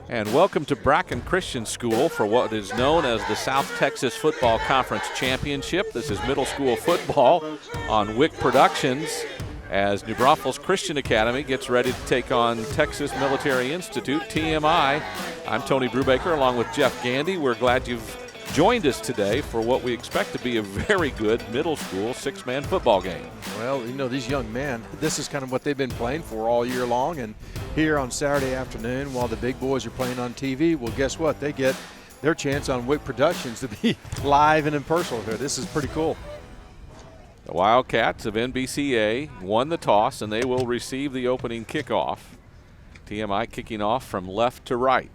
And welcome to Braunfels Christian School for what is known as the South Texas Football Conference Championship. This is middle school football on Wich Productions as New Braunfels Christian Academy gets ready to take on Texas Military Institute, TMI. I'm Tony Brubaker along with Geff Gandy. We're glad you've joined us today for what we expect to be a very good middle school six-man football game. Well, you know, these young men, this is kind of what they've been playing for all year long, and here on Saturday afternoon while the big boys are playing on TV, well, guess what? They get their chance on Wich Productions to be live and in person here. This is pretty cool. The Wildcats of NBCA won the toss, and they will receive the opening kickoff. TMI kicking off from left to right.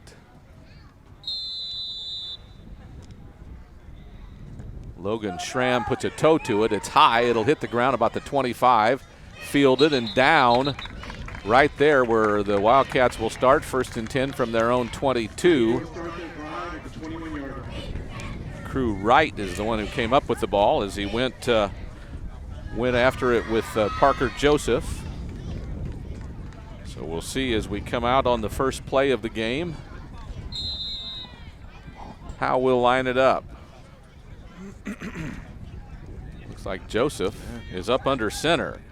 Logan Schramm puts a toe to it. It's high. It'll hit the ground about the 25. Fielded and down right there where the Wildcats will start. 1st and 10 from their own 22. Crew Wright is the one who came up with the ball as he went after it with Parker Joseph. So we'll see as we come out on the first play of the game how we'll line it up. Looks like Joseph is up under center.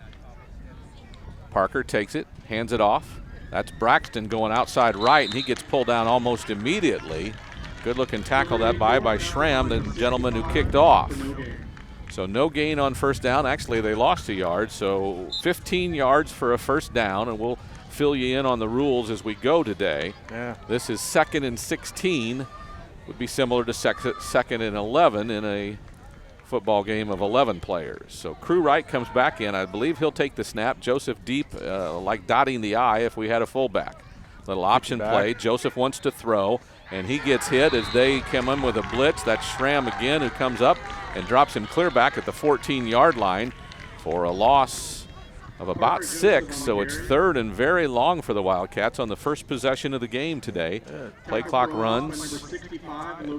Parker takes it, hands it off. That's Braxton going outside right, and he gets pulled down almost immediately. Good looking tackle that by Schramm, the gentleman who kicked off. So no gain on first down. Actually, they lost a yard, so 15 yards for a first down, and we'll fill you in on the rules as we go today. Yeah. This is 2nd and 16. Would be similar to 2nd and 11 in a football game of 11 players. So Crew Wright comes back in. I believe he'll take the snap. Joseph deep, like dotting the I if we had a fullback. Little option play. Joseph wants to throw, and he gets hit as they come in with a blitz. That's Schramm again who comes up and drops him clear back at the 14-yard line for a loss of about 6, so it's 3rd and very long for the Wildcats on the first possession of the game today. Play clock runs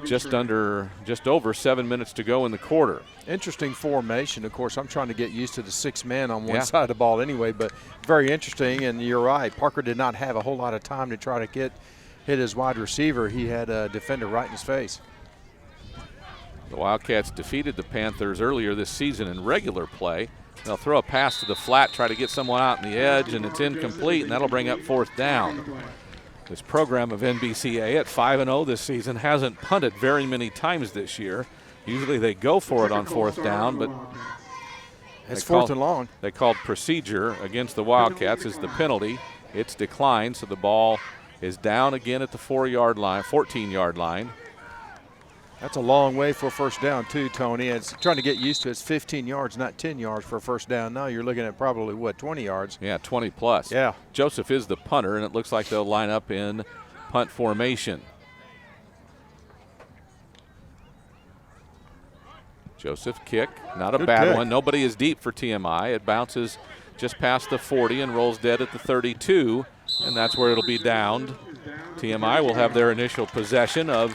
just over 7 minutes to go in the quarter. Interesting formation. Of course, I'm trying to get used to the 6 men on one side of the ball anyway, but very interesting, and you're right. Parker did not have a whole lot of time to try to hit his wide receiver. He had a defender right in his face. The Wildcats defeated the Panthers earlier this season in regular play. They'll throw a pass to the flat, try to get someone out in the edge, and it's incomplete, and that'll bring up 4th down. This program of NBCA at 5-0 this season hasn't punted very many times this year. Usually they go for it on 4th down, but it's 4th and long. They called procedure against the Wildcats as the penalty. It's declined, so the ball is down again at the 14-yard line. That's a long way for a first down too, Tony. It's trying to get used to it's 15 yards, not 10 yards for a first down. Now you're looking at probably, what, 20 yards? Yeah, 20 plus. Yeah. Joseph is the punter, and it looks like they'll line up in punt formation. Joseph kick, not a bad one. Nobody is deep for TMI. It bounces just past the 40 and rolls dead at the 32, and that's where it'll be downed. TMI will have their initial possession of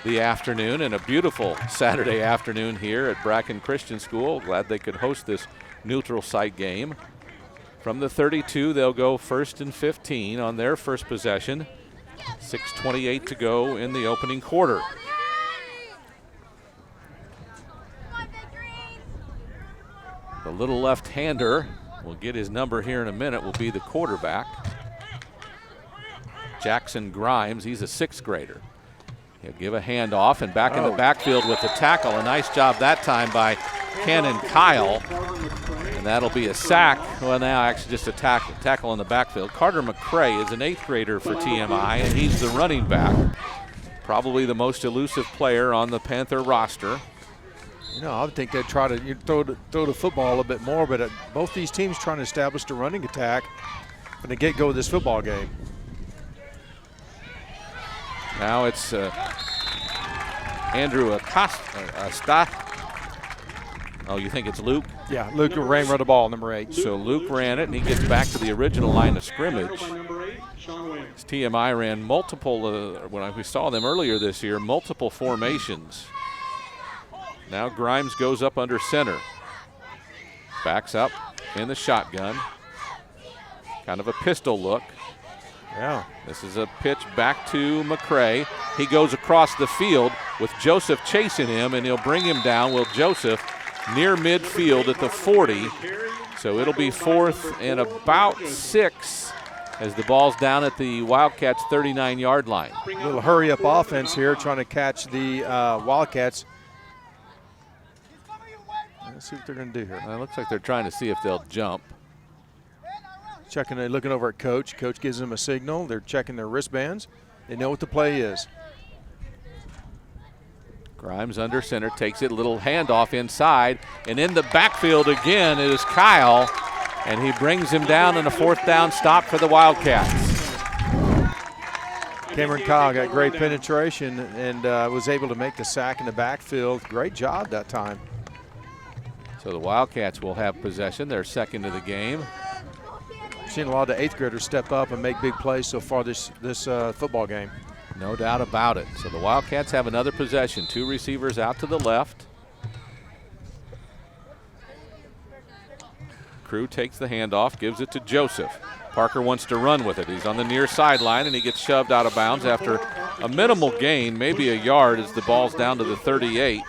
the afternoon, and a beautiful Saturday afternoon here at Braunfels Christian School. Glad they could host this neutral site game. From the 32, they'll go 1st and 15 on their first possession. 6:28 to go in the opening quarter. The little left-hander, we'll get his number here in a minute, will be the quarterback. Jackson Grimes, he's a 6th grader. He'll give a handoff and back in the backfield with the tackle. A nice job that time by Cannon Kyle. And that'll be a sack. Well, now actually just a tackle in the backfield. Carter McCray is an 8th grader for TMI, and he's the running back. Probably the most elusive player on the Panther roster. You know, I would think they'd try to throw the football a little bit more, but both these teams trying to establish the running attack from the get-go of this football game. Now it's Andrew Acosta. Oh, you think it's Luke? Yeah, Luke ran the ball, number 8. So Luke ran it, and he gets back to the original line of scrimmage. TMI ran multiple, when we saw them earlier this year, multiple formations. Now Grimes goes up under center. Backs up in the shotgun. Kind of a pistol look. Yeah. This is a pitch back to McCray. He goes across the field with Joseph chasing him, and he'll bring him down. Will Joseph near midfield at the 40. So it'll be 4th and about 6 as the ball's down at the Wildcats' 39-yard line. A little hurry-up offense here, trying to catch the Wildcats. Let's see what they're going to do here. It looks like they're trying to see if they'll jump. Checking, looking over at Coach. Coach gives them a signal. They're checking their wristbands. They know what the play is. Grimes under center, takes it, a little handoff inside, and in the backfield again it is Kyle, and he brings him down in a 4th down stop for the Wildcats. Cameron Kyle got great penetration and was able to make the sack in the backfield. Great job that time. So the Wildcats will have possession, their 2nd of the game. We've seen a lot of the 8th graders step up and make big plays so far this football game. No doubt about it. So the Wildcats have another possession. 2 receivers out to the left. Crew takes the handoff, gives it to Joseph. Parker wants to run with it. He's on the near sideline, and he gets shoved out of bounds after a minimal gain, maybe a yard, as the ball's down to the 38.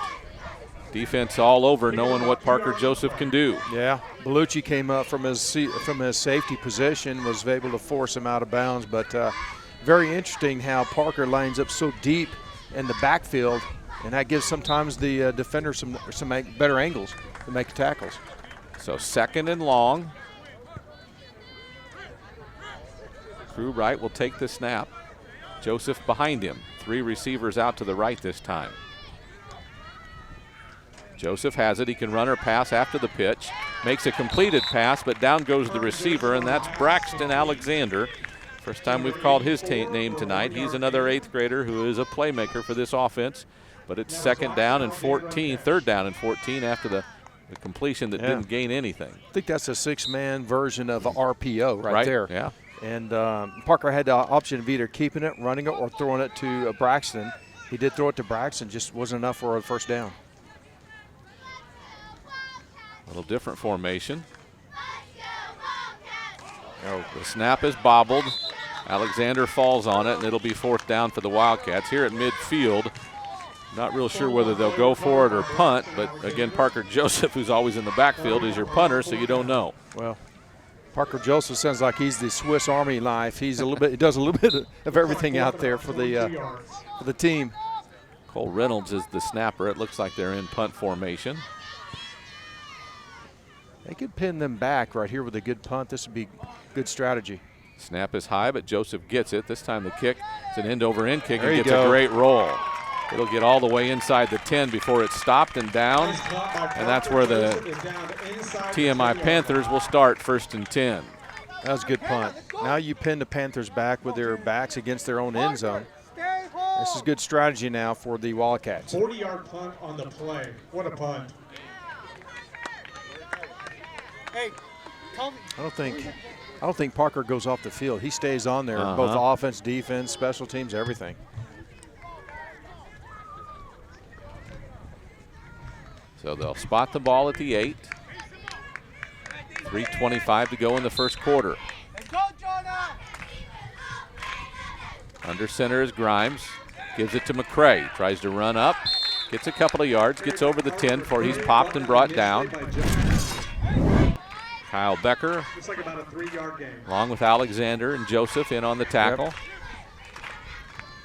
Defense all over, knowing what Parker Joseph can do. Yeah, Bellucci came up from his safety position, was able to force him out of bounds, but very interesting how Parker lines up so deep in the backfield, and that gives sometimes the defender some better angles to make tackles. So 2nd and long. Crew right will take the snap. Joseph behind him. 3 receivers out to the right this time. Joseph has it. He can run or pass after the pitch. Makes a completed pass, but down goes the receiver, and that's Braxton Alexander. First time we've called his name tonight. He's another 8th grader who is a playmaker for this offense, but it's 2nd down and 14, 3rd down and 14 after the completion that didn't gain anything. I think that's a 6-man version of a RPO right there. Yeah. And Parker had the option of either keeping it, running it, or throwing it to Braxton. He did throw it to Braxton, just wasn't enough for a 1st down. A little different formation. Oh, the snap is bobbled. Alexander falls on it, and it'll be 4th down for the Wildcats. Here at midfield, not real sure whether they'll go for it or punt, but again, Parker Joseph, who's always in the backfield, is your punter, so you don't know. Well, Parker Joseph sounds like he's the Swiss Army knife. He does a little bit of everything out there for the team. Cole Reynolds is the snapper. It looks like they're in punt formation. They could pin them back right here with a good punt. This would be good strategy. Snap is high, but Joseph gets it. This time the kick is an end-over-end kick and gets a great roll. It'll get all the way inside the 10 before it's stopped and down, and that's where the TMI Panthers will start 1st and 10. That was a good punt. Now you pin the Panthers back with their backs against their own end zone. This is good strategy now for the Wildcats. 40-yard punt on the play. What a punt. I don't think Parker goes off the field. He stays on there, both offense, defense, special teams, everything. So they'll spot the ball at the 8. 3:25 to go in the 1st quarter. Under center is Grimes. Gives it to McCray. Tries to run up. Gets a couple of yards. Gets over the 10 before he's popped and brought down. Kyle Becker, Looks like about a 3-yard game. along with Alexander and Joseph in on the tackle. Yep.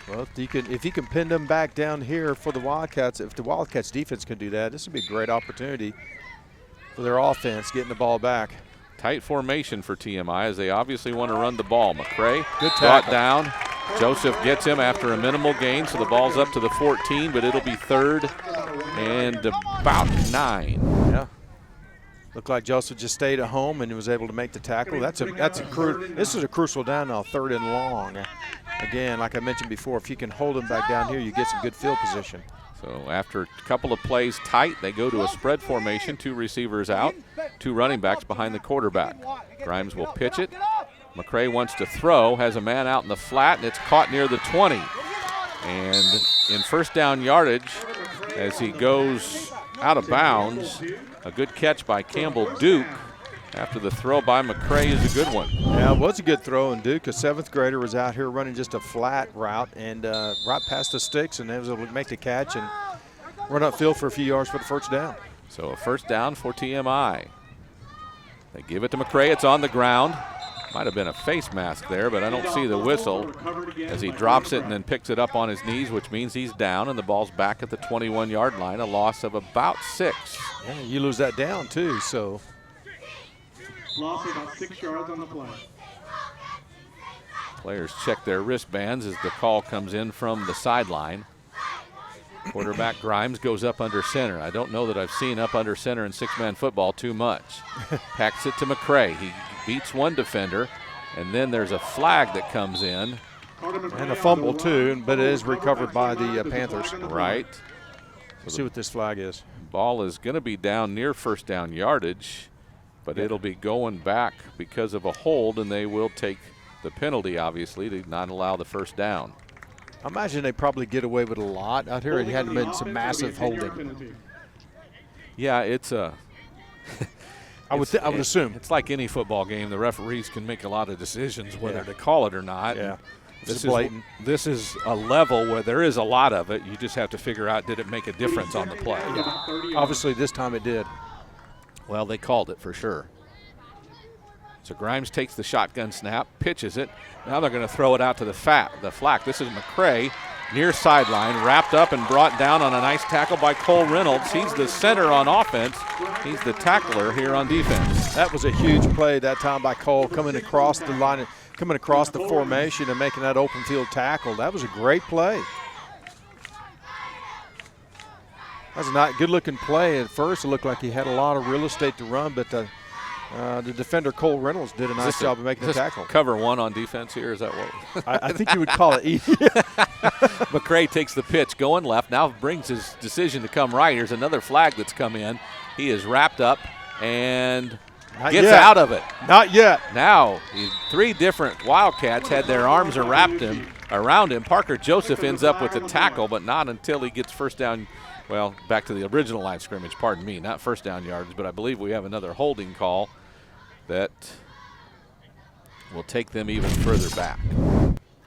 Well, if you can pin them back down here for the Wildcats, if the Wildcats defense can do that, this would be a great opportunity for their offense, getting the ball back. Tight formation for TMI as they obviously want to run the ball. McCray Good brought tackle. down. Joseph gets him after a minimal gain, so the ball's up to the 14, but it'll be 3rd and about 9. Yeah. Looked like Joseph just stayed at home and was able to make the tackle. This is a crucial down now, 3rd and long. Again, like I mentioned before, if you can hold them back down here, you get some good field position. So after a couple of plays tight, they go to a spread formation, 2 receivers out, 2 running backs behind the quarterback. Grimes will pitch it. McCray wants to throw, has a man out in the flat, and it's caught near the 20. And in 1st down yardage, as he goes out of bounds, a good catch by Campbell Duke after the throw by McCray is a good one. Yeah, it was a good throw, and Duke, a 7th grader, was out here running just a flat route and right past the sticks, and was able to make the catch and run upfield for a few yards for the first down. So a first down for TMI. They give it to McCray. It's on the ground. Might have been a face mask there, but I don't see the whistle as he drops it and then picks it up on his knees, which means he's down, and the ball's back at the 21-yard line, a loss of about 6. Yeah, you lose that down too, so. Loss of about 6 yards on the play. Players check their wristbands as the call comes in from the sideline. Quarterback Grimes goes up under center. I don't know that I've seen up under center in 6-man football too much. Packs it to McCray. He beats one defender, and then there's a flag that comes in. And a fumble too, but it is recovered by the Panthers. Right. Let's see what this flag is. Ball is going to be down near first down yardage, but it'll be going back because of a hold, and they will take the penalty, obviously, to not allow the first down. I imagine they probably get away with a lot out here. It hadn't been some massive holding. Yeah, it's a. I would assume. It's like any football game. The referees can make a lot of decisions whether to call it or not. Yeah. This is a level where there is a lot of it. You just have to figure out, did it make a difference on the play? Yeah. Obviously, this time it did. Well, they called it for sure. So Grimes takes the shotgun snap, pitches it. Now they're going to throw it out to the flat. This is McCray, near sideline, wrapped up and brought down on a nice tackle by Cole Reynolds. He's the center on offense. He's the tackler here on defense. That was a huge play that time by Cole, coming across the line, coming across the formation and making that open field tackle. That was a great play. That was a not good-looking play. At first, it looked like he had a lot of real estate to run, but the defender, Cole Reynolds, did a nice job of making the tackle. Cover one on defense here, is that what? I think you would call it easy. McCray takes the pitch, going left, now brings his decision to come right. Here's another flag that's come in. He is wrapped up and gets out of it. Not yet. Now, 3 different Wildcats had their arms around him. Parker Joseph ends up with the tackle, but not until he gets first down. Well, back to the original line scrimmage, pardon me, not first down yards, but I believe we have another holding call that will take them even further back.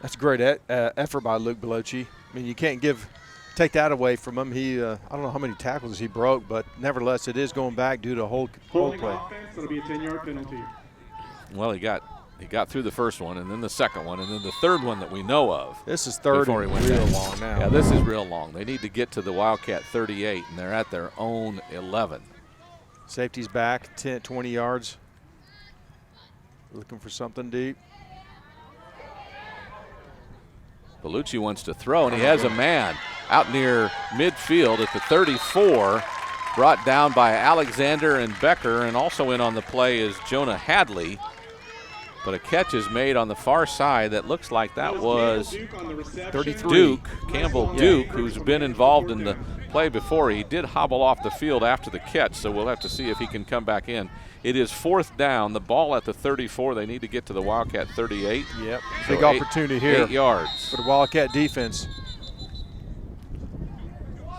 That's a great effort by Luke Belocci. I mean, you can't take that away from him. He, I don't know how many tackles he broke, but nevertheless, it is going back due to hold play. Offense, it'll be a 10-yard penalty. Well, he got through the first one, and then the second one, and then the third one that we know of. This is third and real long now. Yeah, this is real long. They need to get to the Wildcat 38, and they're at their own 11. Safety's back, 20 yards. Looking for something deep. Bellucci wants to throw, and he has a man out near midfield at the 34, brought down by Alexander and Becker, and also in on the play is Jonah Hadley. But a catch is made on the far side that looks like that was 33. Campbell Duke, who's been involved in the play before. He did hobble off the field after the catch, so we'll have to see if he can come back in. It is 4th down, the ball at the 34. They need to get to the Wildcat 38. Yep, so big opportunity here. 8 yards. For the Wildcat defense.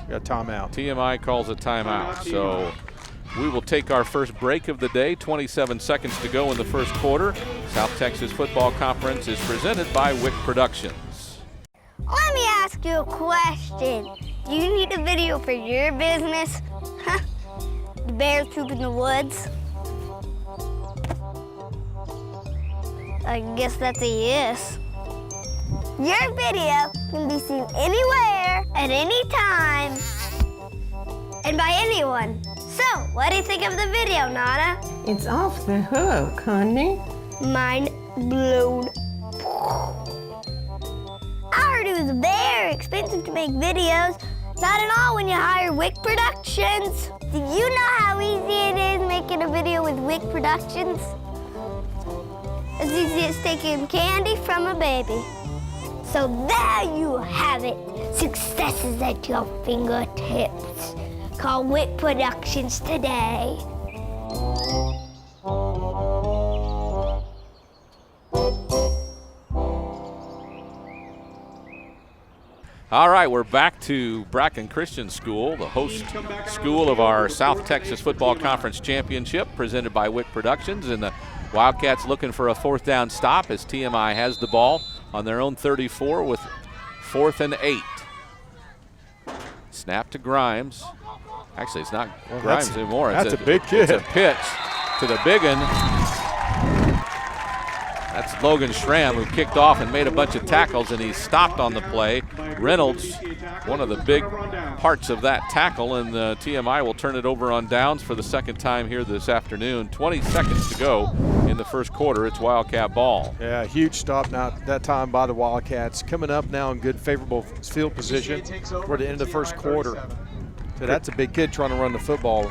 Got a timeout. TMI calls a timeout, so we will take our first break of the day. 27 seconds to go in the first quarter. South Texas Football Conference is presented by Wich Productions. Let me ask you a question. Do you need a video for your business? The bears poop in the woods? I guess that's a yes. Your video can be seen anywhere, at any time, and by anyone. So, what do you think of the video, Nana? It's off the hook, honey. Mind blown. I heard it was very expensive to make videos. Not at all when you hire Wich Productions. Do you know how easy it is making a video with Wich Productions? As easy as taking candy from a baby. So there you have it. Success is at your fingertips. Call Wich Productions today. All right, we're back to Bracken Christian School, the host school of our South Texas Football Conference Championship, presented by Wich Productions. And the Wildcats looking for a 4th down stop as TMI has the ball on their own 34 with 4th and 8. Snap to Grimes. Actually, it's not Grimes anymore. That's a big kid. It's a pitch to the big one. That's Logan Schramm, who kicked off and made a bunch of tackles, and he's stopped on the play. Reynolds, one of the big parts of that tackle, and the TMI will turn it over on downs for the 2nd time here this afternoon. 20 seconds to go in the 1st quarter. It's Wildcat ball. Yeah, huge stop now that time by the Wildcats. Coming up now in good, favorable field position toward the end of the 1st quarter. So that's a big kid trying to run the football,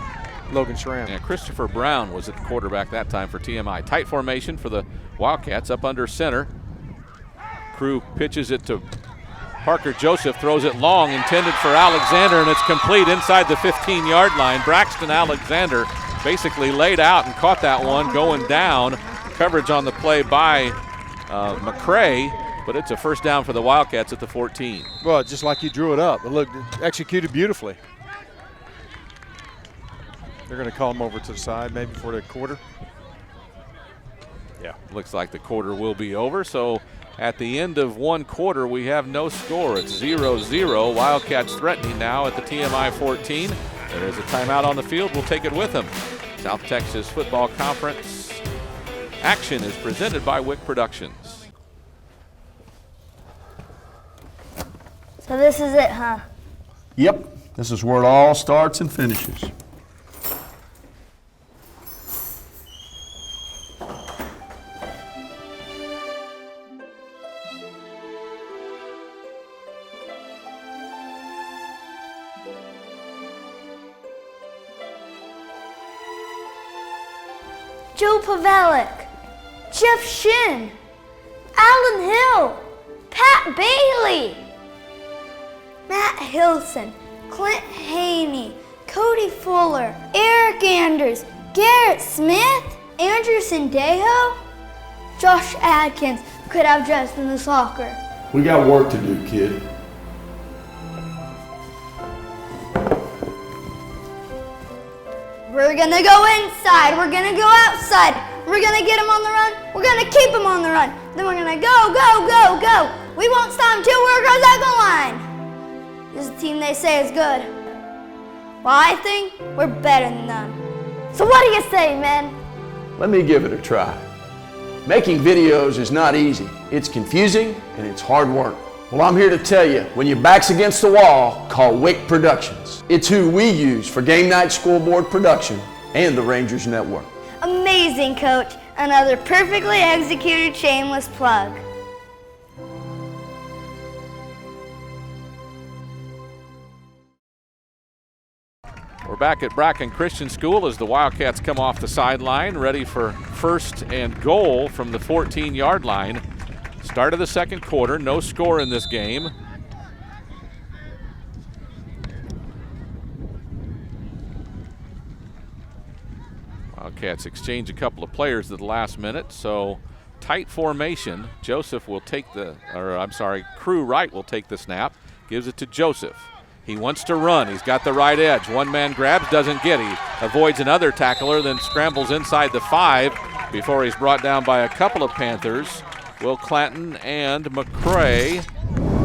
Logan Schramm. Yeah, Christopher Brown was at the quarterback that time for TMI. Tight formation for the Wildcats up under center. Crew pitches it to Parker Joseph, throws it long, intended for Alexander, and it's complete inside the 15-yard line. Braxton Alexander basically laid out and caught that one going down. Coverage on the play by McCray, but it's a 1st down for the Wildcats at the 14. Well, just like you drew it up. It looked executed beautifully. They're going to call him over to the side maybe for the quarter. Yeah, looks like the quarter will be over. So at the end of 1 quarter, we have no score. It's 0-0. Wildcats threatening now at the TMI 14. There is a timeout on the field. We'll take it with them. South Texas Football Conference action is presented by Wich Productions. So this is it, huh? Yep, this is where it all starts and finishes. Joe Pavelik, Geff Shin, Alan Hill, Pat Bailey, Matt Hilson, Clint Haney, Cody Fuller, Eric Anders, Garrett Smith, Andrew Sendejo, Josh Adkins could have dressed in the soccer. We got work to do, kid. We're gonna go inside, we're gonna go outside, we're gonna get him on the run, we're gonna keep him on the run, then we're gonna go, go, go, go. We won't stop until we're across that goal line. This is the team they say is good. Well, I think we're better than them. So what do you say, man? Let me give it a try. Making videos is not easy. It's confusing and it's hard work. Well, I'm here to tell you, when your back's against the wall, call Wich Productions. It's who we use for game night scoreboard production and the Rangers Network. Amazing, Coach. Another perfectly executed shameless plug. We're back at Bracken Christian School as the Wildcats come off the sideline, ready for 1st and goal from the 14-yard line. Start of the 2nd quarter, no score in this game. Wildcats exchange a couple of players at the last minute, so tight formation. Joseph will take Crew Wright will take the snap, gives it to Joseph. He wants to run. He's got the right edge. One man grabs, doesn't get. He avoids another tackler, then scrambles inside the 5 before he's brought down by a couple of Panthers, Will Clanton and McCray.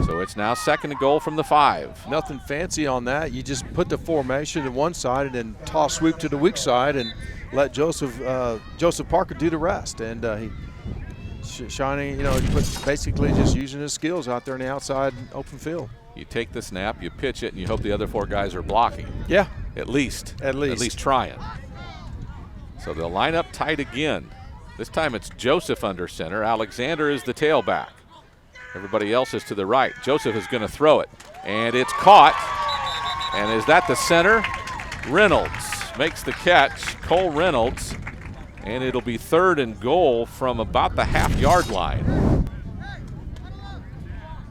So it's now 2nd and goal from the 5. Nothing fancy on that. You just put the formation to one side and then toss sweep to the weak side and let Joseph Parker do the rest. And he shining, basically just using his skills out there in the outside open field. You take the snap, you pitch it, and you hope the other 4 guys are blocking. Yeah. At least trying. So they'll line up tight again. This time it's Joseph under center. Alexander is the tailback. Everybody else is to the right. Joseph is going to throw it, and it's caught. And is that the center? Reynolds makes the catch, Cole Reynolds, and it'll be 3rd and goal from about the half-yard line.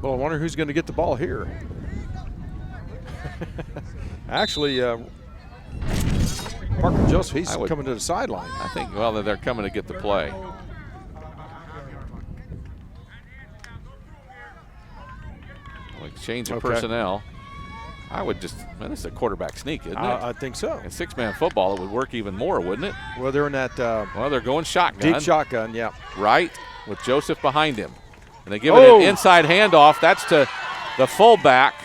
Well, I wonder who's going to get the ball here. Actually, Parker Joseph, he's coming to the sideline. I think, well, they're coming to get the play. Exchange of personnel. I would just, man, this is a quarterback sneak, isn't it? I think so. In six-man football, it would work even more, wouldn't it? Well, they're in that well, they're going shotgun. deep shotgun, yeah. Right, with Joseph behind him. And they give it an inside handoff. That's to the fullback.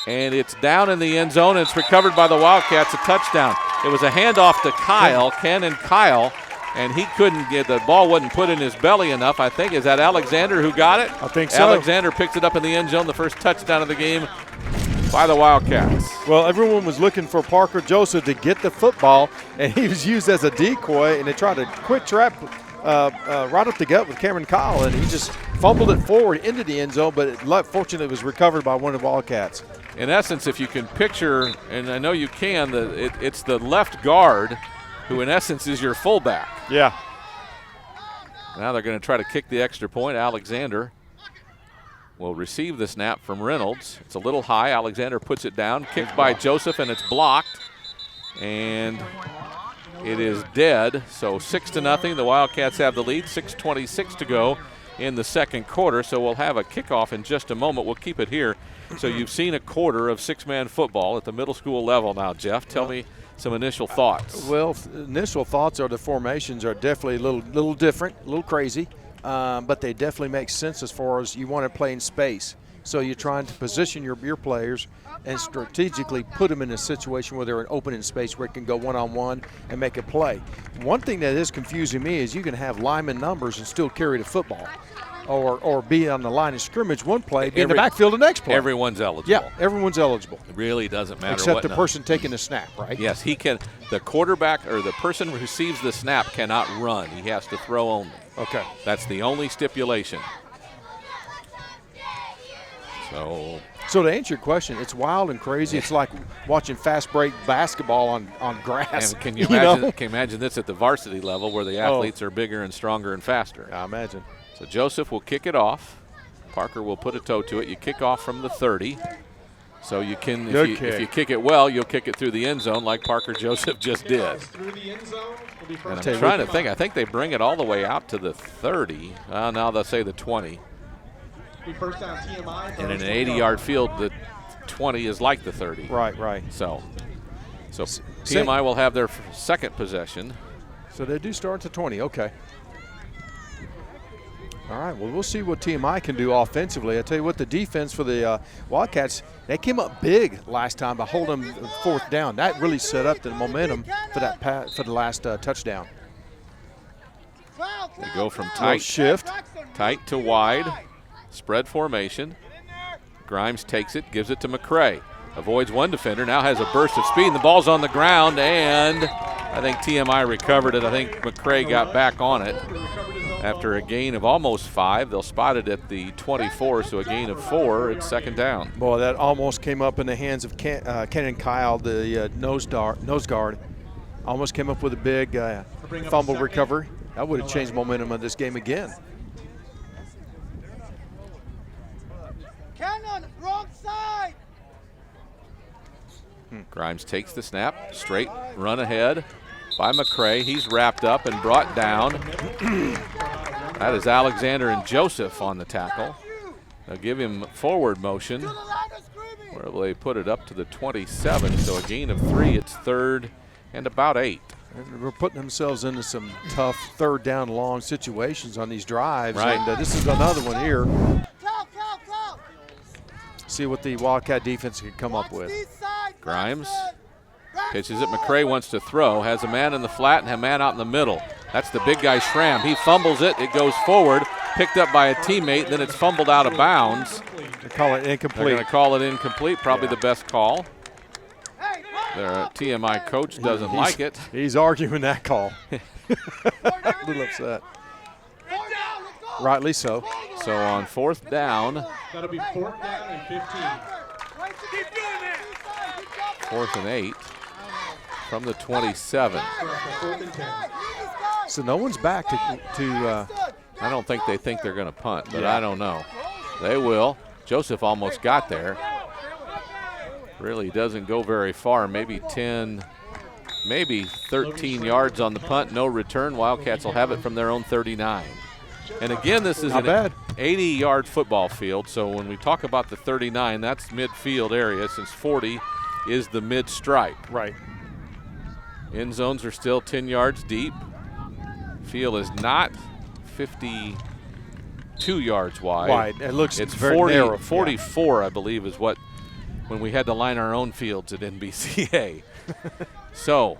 And it's down in the end zone, and it's recovered by the Wildcats, a touchdown. It was a handoff to Kyle, Ken and Kyle, and he couldn't get, the ball wasn't put in his belly enough, I think. Is that Alexander who got it? I think so. Alexander picks it up in the end zone, the first touchdown of the game by the Wildcats. Well, everyone was looking for Parker Joseph to get the football, and he was used as a decoy, and they tried to quick trap right up the gut with Cameron Kyle, and he just fumbled it forward into the end zone, but fortunately it was recovered by one of the Wildcats. In essence, if you can picture, and I know you can, it's the left guard who in essence is your fullback. Yeah. Now they're going to try to kick the extra point. Alexander will receive the snap from Reynolds. It's a little high. Alexander puts it down, kicked by Joseph, and it's blocked. And it is dead. So 6-0. The Wildcats have the lead. 6:26 to go in the second quarter. So we'll have a kickoff in just a moment. We'll keep it here. So you've seen a quarter of six-man football at the middle school level now, Geoff. Tell me some initial thoughts. Well, initial thoughts are the formations are definitely a little different, a little crazy, but they definitely make sense as far as you want to play in space. So you're trying to position your players and strategically put them in a situation where they're open in space where it can go one-on-one and make a play. One thing that is confusing me is you can have lineman numbers and still carry the football. Or be on the line of scrimmage one play, be in the backfield the next play. Everyone's eligible. Yeah, everyone's eligible. It really doesn't matter except what the person taking the snap, right? Yes, he can. The quarterback or the person who receives the snap cannot run. He has to throw only. Okay. That's the only stipulation. So to answer your question, it's wild and crazy. It's like watching fast break basketball on grass. And can you imagine? Can you imagine this at the varsity level where the athletes are bigger and stronger and faster? I imagine. So Joseph will kick it off. Parker will put a toe to it. You kick off from the 30. So you can, if you kick it well, you'll kick it through the end zone like Parker Joseph just did. And I'm trying to think. I think they bring it all the way out to the 30. Now they'll say the 20. And in an 80-yard field, the 20 is like the 30. Right. So TMI will have their second possession. So they do start at the 20. Okay. All right, well, we'll see what TMI can do offensively. I tell you what, the defense for the Wildcats, they came up big last time by holding them fourth down. That really set up the momentum for that for the last touchdown. They go from tight to wide, spread formation. Grimes takes it, gives it to McCray. Avoids one defender, now has a burst of speed, and the ball's on the ground, and I think TMI recovered it. I think McCray got back on it. After a gain of almost 5, they'll spot it at the 24, so a gain of 4. It's second down. Boy, that almost came up in the hands of Ken and Kyle, the nose guard. Almost came up with a big fumble recovery. That would have changed momentum of this game again. Cannon, wrong side. Grimes takes the snap, straight run ahead by McCray. He's wrapped up and brought down. That is Alexander and Joseph on the tackle. They'll give him forward motion. Where will they put it up to the 27? So a gain of 3. It's third and about 8. And we're putting themselves into some tough third down long situations on these drives. Right. And this is another one here. See what the Wildcat defense can come up with. Grimes pitches it. McCray wants to throw. Has a man in the flat and a man out in the middle. That's the big guy, Schramm. He fumbles it. It goes forward, picked up by a teammate. Then it's fumbled out of bounds. They call it incomplete. They're going to call it incomplete. Probably the best call. Their TMI coach doesn't like it. He's arguing that call. A little upset. Rightly so. So on fourth down. That'll be 4th down and 15. 4th and 8 from the 27. So no one's back to I don't think they think they're going to punt, but I don't know. They will. Joseph almost got there. Really doesn't go very far, maybe 10, maybe 13 yards on the punt, no return. Wildcats will have it from their own 39. And again, this is 80-yard football field. So when we talk about the 39, that's midfield area, since 40 is the mid stripe. Right. End zones are still 10 yards deep. Field is not 52 yards wide. It looks it's very 40, narrow. 44, I believe, is what when we had to line our own fields at NBCA. So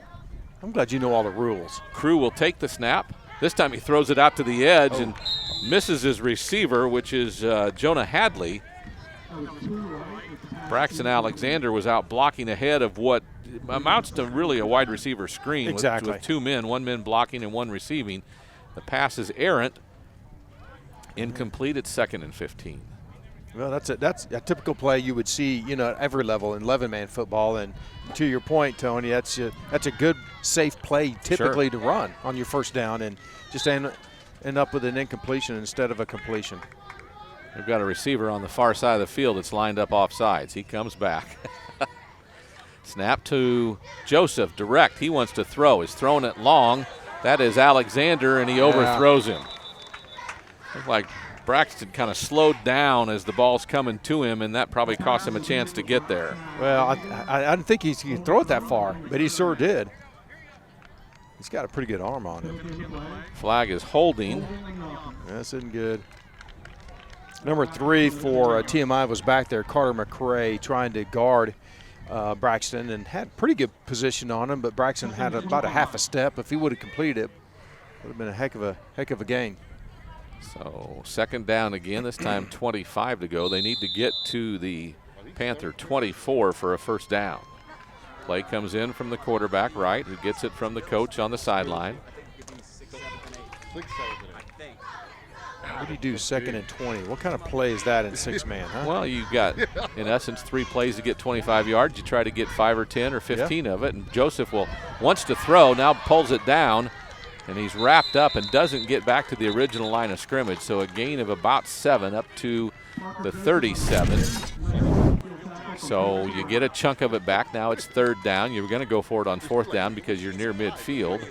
I'm glad you know all the rules. Crew will take the snap. This time he throws it out to the edge and misses his receiver, which is Jonah Hadley. Braxton Alexander was out blocking ahead of what amounts to really a wide receiver screen. Exactly. With two men, one man blocking and one receiving. The pass is errant. Incomplete at 2nd and 15. Well, that's a typical play you would see, you know, at every level in 11-man football. And to your point, Tony, that's a good, safe play typically to run on your first down and just end up with an incompletion instead of a completion. We've got a receiver on the far side of the field that's lined up off sides. He comes back. Snap to Joseph, direct. He wants to throw. He's throwing it long. That is Alexander, and he overthrows him. Looks like Braxton kind of slowed down as the ball's coming to him, and that probably cost him a chance to get there. Well, I didn't think he could throw it that far, but he sure did. He's got a pretty good arm on him. Flag is holding. This isn't good. Number 3 for TMI was back there, Carter McCray, trying to guard Braxton and had pretty good position on him, but Braxton had about a half a step. If he would have completed it, would have been a heck of a gain. So 2nd down again, this time 25 to go. They need to get to the Panther 24 for a first down. Play comes in from the quarterback, right, who gets it from the coach on the sideline. What do you do 2nd and 20? What kind of play is that in 6-man, huh? Well, you've got, in essence, 3 plays to get 25 yards. You try to get 5 or 10 or 15 of it, and Joseph wants to throw, now pulls it down, and he's wrapped up and doesn't get back to the original line of scrimmage. So a gain of about 7 up to the 37. So you get a chunk of it back. Now it's 3rd down. You're going to go for it on 4th down because you're near midfield.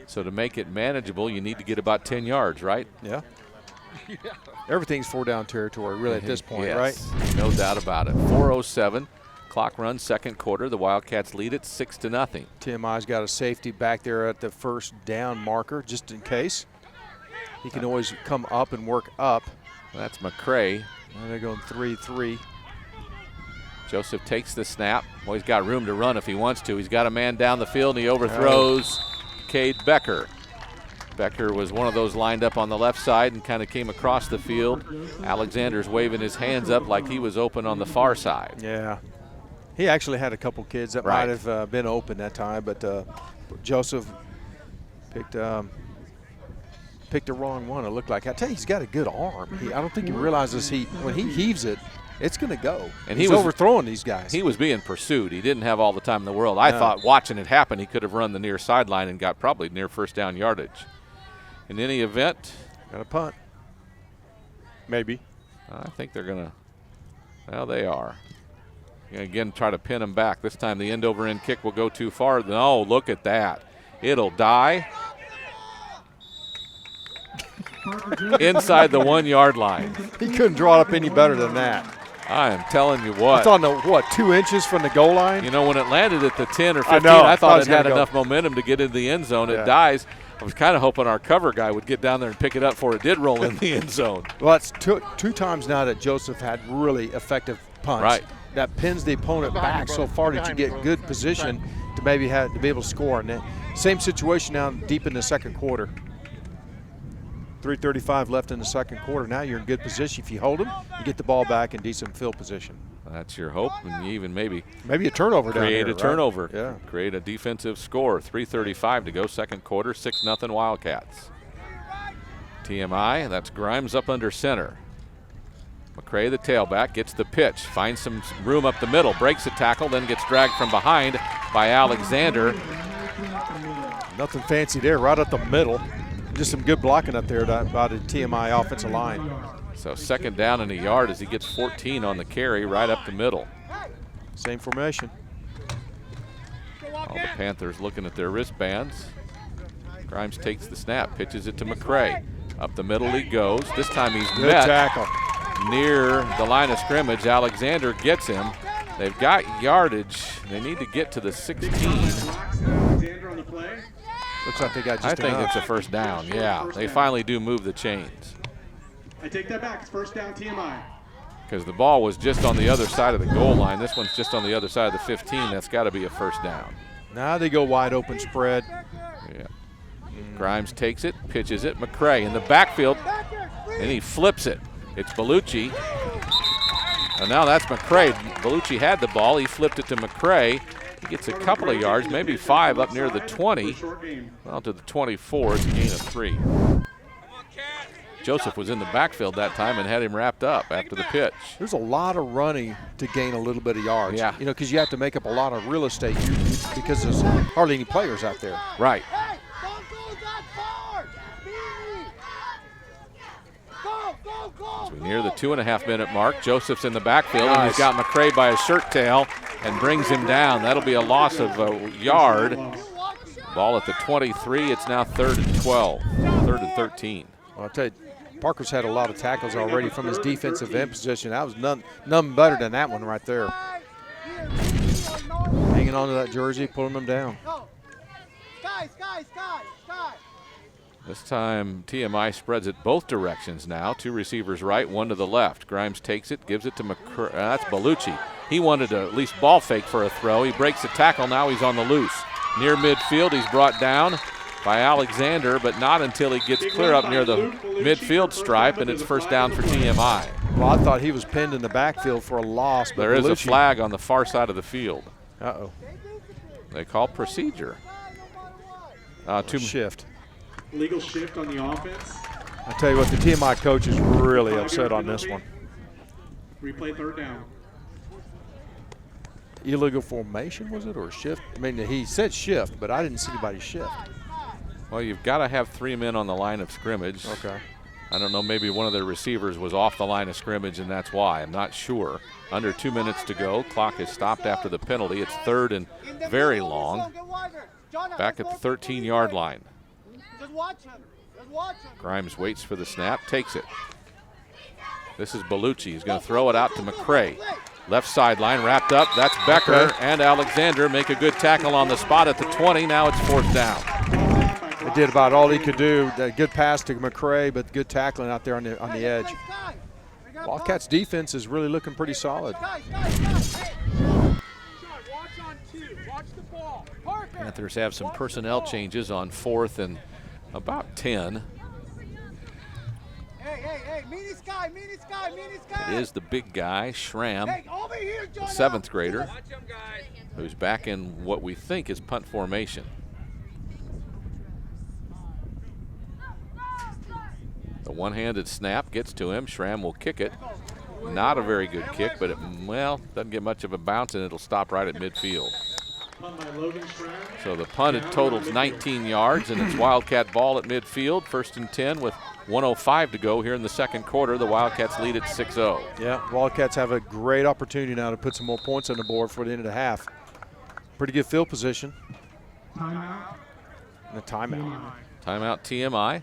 So to make it manageable, you need to get about 10 yards, right? Yeah. Everything's 4-down territory, really, at this point, yes, right? No doubt about it. 4:07. Clock runs, 2nd quarter. The Wildcats lead it 6-0. TMI's got a safety back there at the 1st down marker, just in case. He can always come up and work up. That's McCray. And they're going 3-3. Joseph takes the snap. Well, he's got room to run if he wants to. He's got a man down the field, and he overthrows Cade Becker. Becker was one of those lined up on the left side and kind of came across the field. Alexander's waving his hands up like he was open on the far side. Yeah. He actually had a couple kids that might have been open that time, but Joseph picked the wrong one, it looked like. I tell you, he's got a good arm. I don't think he realizes when he heaves it, it's going to go. And he's overthrowing these guys. He was being pursued. He didn't have all the time in the world. I thought watching it happen, he could have run the near sideline and got probably near 1st down yardage. In any event. Got a punt. Maybe. I think they're going to, well, they are. Again, try to pin him back. This time the end-over-end kick will go too far. No, look at that. It'll die inside the 1-yard line. He couldn't draw it up any better than that. I am telling you what. It's on the, 2 inches from the goal line? You know, when it landed at the 10 or 15, I thought it had enough momentum to get into the end zone. It dies. I was kind of hoping our cover guy would get down there and pick it up before it did roll in the end zone. Well, it's two times now that Joseph had really effective punts. Right. That pins the opponent back so far that you get good position to be able to score. And same situation now deep in the 2nd quarter. 3:35 left in the 2nd quarter. Now you're in good position. If you hold them, you get the ball back in decent field position. That's your hope, and you even maybe a turnover down create here, a turnover. Right? Yeah. Create a defensive score. 3:35 to go, 2nd quarter, 6-0 Wildcats. TMI, that's Grimes up under center. McCray, the tailback, gets the pitch, finds some room up the middle, breaks a tackle, then gets dragged from behind by Alexander. Nothing fancy there, right up the middle. Just some good blocking up there by the TMI offensive line. So 2nd down and a yard as he gets 14 on the carry right up the middle. Same formation. All the Panthers looking at their wristbands. Grimes takes the snap, pitches it to McCray. Up the middle he goes. This time he's Good met tackle. near the line of scrimmage. Alexander gets him. They've got yardage. They need to get to the 16. Alexander on the play. Looks like they got just I think enough. it's a first down. Yeah, they finally do move the chains I take that back. It's first down TMI. because the ball was just on the other side of the goal line. This one's just on the other side of the 15. That's got to be a first down. Now they go wide open spread. Yeah. Grimes takes it, pitches it. McCray in the backfield, and he flips it. It's Bellucci. And now that's McCray. Bellucci had the ball. He flipped it to McCray. He gets a couple of yards, maybe 5 up near the 20. Well, to the 24. It's a gain of 3. Joseph was in the backfield that time and had him wrapped up after the pitch. There's a lot of running to gain a little bit of yards. Yeah. You know, because you have to make up a lot of real estate because there's hardly any players out there. Right. As we near the 2.5-minute mark, Joseph's in the backfield, and he's got McCray by his shirt tail and brings him down. That'll be a loss of a yard. Ball at the 23. It's now 3rd and 12, 3rd and 13. Well, I'll tell you, Parker's had a lot of tackles already from his defensive end position. That was none better than that one right there. Hanging on to that jersey, pulling them down. This time TMI spreads it both directions now. 2 receivers right, 1 to the left. Grimes takes it, gives it to McCray. That's Bellucci. He wanted to at least ball fake for a throw. He breaks the tackle. Now he's on the loose. Near midfield, he's brought down by Alexander, but not until he gets clear up near the midfield stripe, and it's first down for TMI. Well, I thought he was pinned in the backfield for a loss. But There is a Bellucci- flag on the far side of the field. Uh-oh. They call procedure. Shift. Legal shift on the offense. I tell you what, the TMI coach is really upset on this one. Replay third down. Illegal formation, was it, or shift? I mean, he said shift, but I didn't see anybody shift. Well, you've got to have 3 men on the line of scrimmage. Okay. I don't know, maybe one of their receivers was off the line of scrimmage, and that's why. I'm not sure. Under 2 minutes to go. Clock is stopped after the penalty. It's 3rd and very long. Back at the 13-yard line. Grimes waits for the snap, takes it. This is Bellucci. He's going to throw it out to McCray. Left sideline wrapped up. That's Becker and Alexander make a good tackle on the spot at the 20. Now it's 4th down. He did about all he could do. A good pass to McCray, but good tackling out there on the edge. Wildcats defense is really looking pretty solid. Panthers have some personnel changes on 4th and about 10. It is the big guy, Schramm, the 7th grader, who's back in what we think is punt formation. The one-handed snap gets to him. Schramm will kick it. Not a very good kick, but it, well, doesn't get much of a bounce, and it'll stop right at midfield. So the punt totals 19 yards, and it's Wildcat ball at midfield. 1st and 10 with 1:05 to go here in the second quarter. The Wildcats lead at 6-0. Yeah, Wildcats have a great opportunity now to put some more points on the board for the end of the half. Pretty good field position. Timeout. And a timeout. Timeout TMI.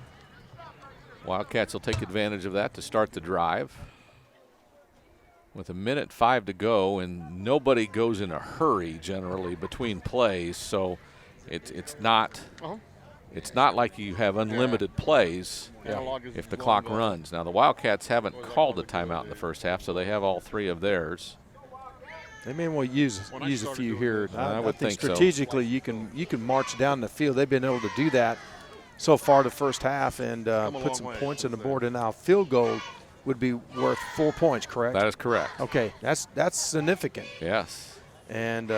Wildcats will take advantage of that to start the drive. With 1:05 to go, and nobody goes in a hurry generally between plays, so it's not like you have unlimited plays if the clock runs. Now the Wildcats haven't called a timeout in the first half, so they have all 3 of theirs. They may well use a few here. I would think so. Strategically, you can march down the field. They've been able to do that so far the first half and put some points on the board. And now field goal would be worth 4 points, correct? That is correct. Okay, that's significant. Yes. And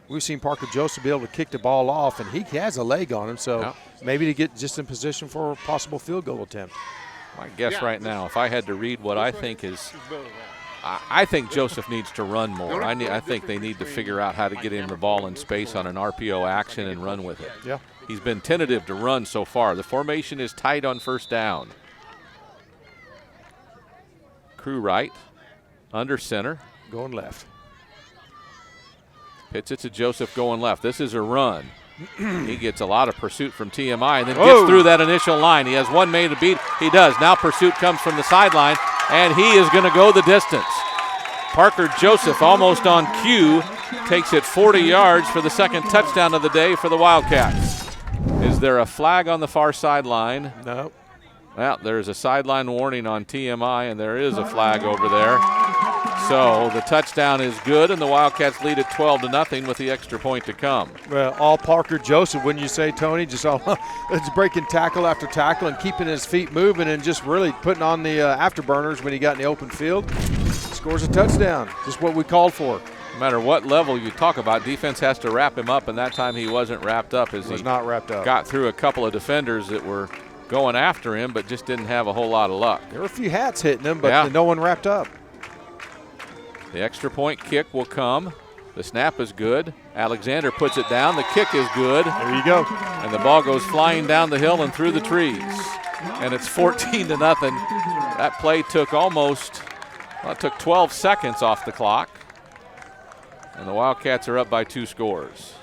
we've seen Parker Joseph be able to kick the ball off, and he has a leg on him, so maybe to get just in position for a possible field goal attempt. My guess right now, if I had to read what I think is, I think Joseph needs to run more. I think they need to figure out how to get him the ball in space on an RPO action and run with it. Yeah. He's been tentative to run so far. The formation is tight on 1st down. Crew right, under center. Going left. Pitch it to Joseph going left. This is a run. He gets a lot of pursuit from TMI and then gets through that initial line. He has one man to beat. He does. Now pursuit comes from the sideline, and he is going to go the distance. Parker Joseph, almost on cue, takes it 40 yards for the second touchdown of the day for the Wildcats. Is there a flag on the far sideline? No. Well, there's a sideline warning on TMI, and there is a flag over there. So the touchdown is good, and the Wildcats lead it 12-0 with the extra point to come. Well, all Parker Joseph, wouldn't you say, Tony? Just all it's breaking tackle after tackle and keeping his feet moving and just really putting on the afterburners when he got in the open field. Scores a touchdown. Just what we called for. No matter what level you talk about, defense has to wrap him up, and that time he wasn't wrapped up as he not wrapped up. Got through a couple of defenders that were going after him, but just didn't have a whole lot of luck. There were a few hats hitting him, but no one wrapped up. The extra point kick will come. The snap is good. Alexander puts it down. The kick is good. There you go. And the ball goes flying down the hill and through the trees. And it's 14-0. That play took it took 12 seconds off the clock. And the Wildcats are up by 2 scores.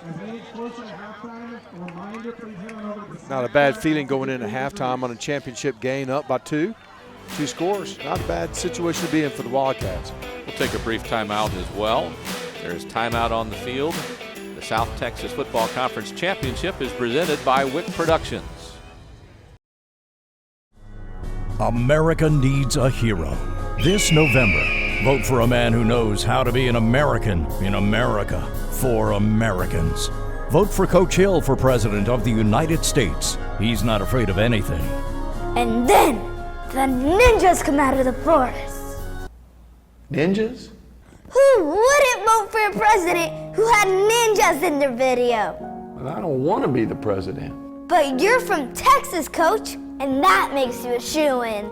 Not a bad feeling going into halftime on a championship game, up by 2 scores. Not a bad situation to be in for the Wildcats. We'll take a brief timeout as well. There's timeout on the field. The South Texas Football Conference Championship is presented by Wich Productions. America needs a hero. This November, vote for a man who knows how to be an American in America for Americans. Vote for Coach Hill for President of the United States. He's not afraid of anything. And then the ninjas come out of the forest. Ninjas? Who wouldn't vote for a president who had ninjas in their video? But I don't want to be the president. But you're from Texas, Coach, and that makes you a shoo-in.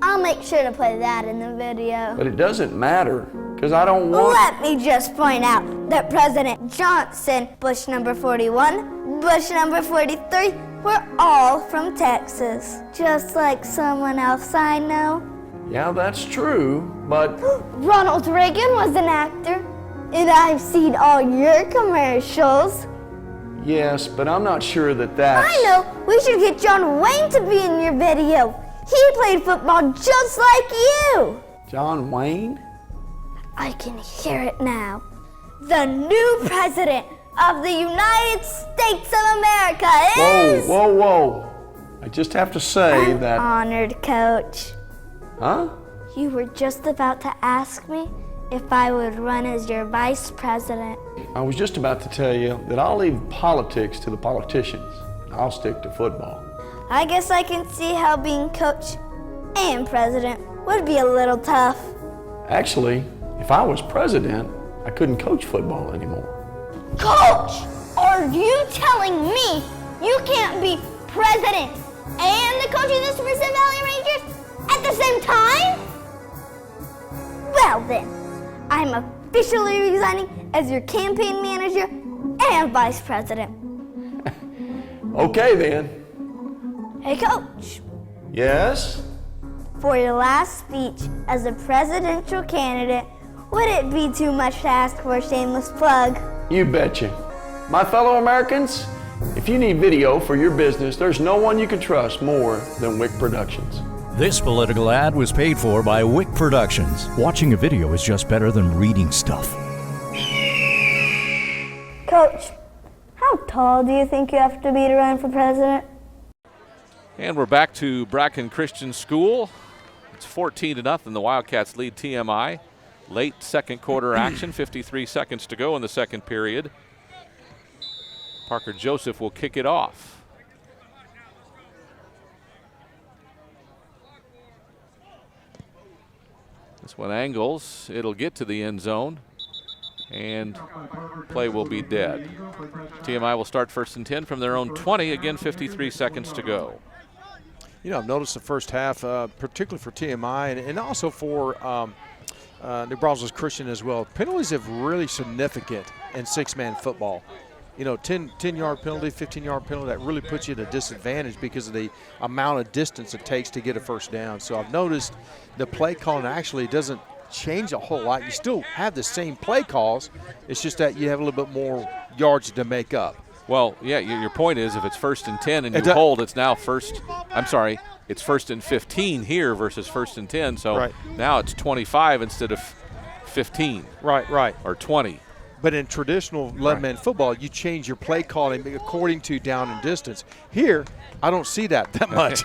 I'll make sure to put that in the video. But it doesn't matter, because I don't want... Let me just point out that President Johnson, Bush number 41, Bush number 43, were all from Texas. Just like someone else I know. Yeah, that's true, but... Ronald Reagan was an actor, and I've seen all your commercials. Yes, but I'm not sure that that's... I know! We should get John Wayne to be in your video. He played football just like you. John Wayne? I can hear it now. The new president of the United States of America is... Whoa. I just have to say I'm that... honored, Coach. Huh? You were just about to ask me if I would run as your vice president. I was just about to tell you that I'll leave politics to the politicians. I'll stick to football. I guess I can see how being coach and president would be a little tough. Actually, if I was president, I couldn't coach football anymore. Coach, are you telling me you can't be president and the coach of the Smithson Valley Rangers at the same time? Well then, I'm officially resigning as your campaign manager and vice president. Okay then. Hey Coach, Yes? for your last speech as a presidential candidate, would it be too much to ask for a shameless plug? You betcha. My fellow Americans, if you need video for your business, there's no one you can trust more than Wich Productions. This political ad was paid for by Wich Productions. Watching a video is just better than reading stuff. Coach, how tall do you think you have to be to run for president? And we're back to Braunfels Christian School. It's 14-0. The Wildcats lead TMI. Late second quarter action, 53 seconds to go in the second period. Parker Joseph will kick it off. This one angles. It'll get to the end zone. And play will be dead. TMI will start 1st and 10 from their own 20. Again, 53 seconds to go. You know, I've noticed the first half, particularly for TMI and also for New Braunfels Christian as well. Penalties have really significant in six-man football. You know, 10-yard penalty, 15-yard penalty, that really puts you at a disadvantage because of the amount of distance it takes to get a first down. So I've noticed the play calling actually doesn't change a whole lot. You still have the same play calls. It's just that you have a little bit more yards to make up. Well, yeah, your point is if it's 1st and 10 and you hold, it's now it's 1st and 15 here versus 1st and 10. So now it's 25 instead of 15. Right. Or 20. But in traditional 11-man football, you change your play calling according to down and distance. Here, I don't see that much.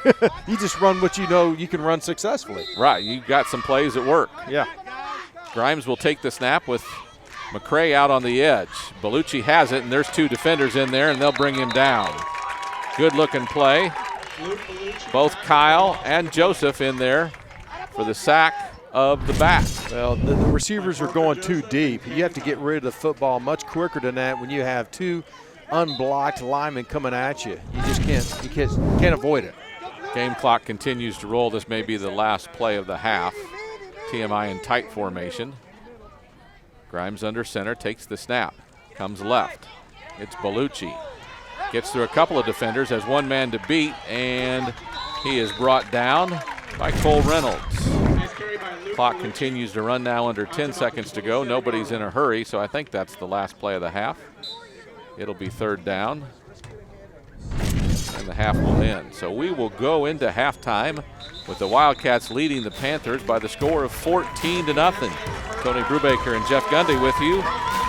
You just run what you know you can run successfully. Right. You got some plays that work. Yeah. Grimes will take the snap with McCray out on the edge. Bellucci has it, and there's 2 defenders in there, and they'll bring him down. Good-looking play. Both Kyle and Joseph in there for the sack of the back. Well, the receivers are going too deep. You have to get rid of the football much quicker than that when you have 2 unblocked linemen coming at you. You just can't avoid it. Game clock continues to roll. This may be the last play of the half. TMI in tight formation. Grimes under center, takes the snap, comes left. It's Bellucci. Gets through a couple of defenders, has 1 man to beat, and he is brought down by Cole Reynolds. Clock continues to run now, under 10 seconds to go. Nobody's in a hurry, so I think that's the last play of the half. It'll be 3rd down, and the half will end. So we will go into halftime with the Wildcats leading the Panthers by the score of 14-0. Tony Brubaker and Geoff Gandy with you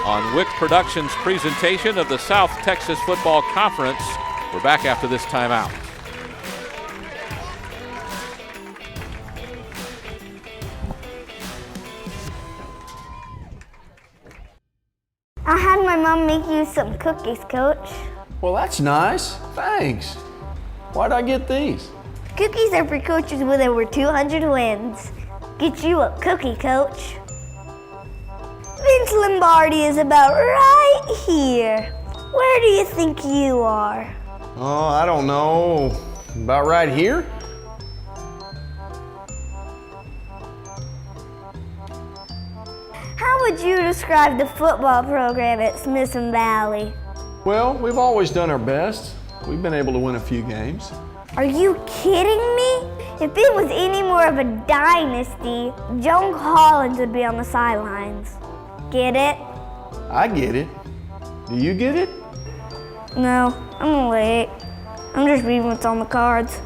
on Wich Productions' presentation of the South Texas Football Conference. We're back after this timeout. I had my mom make you some cookies, Coach. Well, that's nice. Thanks. Why'd I get these? Cookies are for coaches with over 200 wins. Get you a cookie, Coach. Vince Lombardi is about right here. Where do you think you are? Oh, I don't know. About right here? How would you describe the football program at Smithson Valley? Well, we've always done our best. We've been able to win a few games. Are you kidding me? If it was any more of a dynasty, Joan Collins would be on the sidelines. Get it? I get it. Do you get it? No, I'm late. I'm just reading what's on the cards.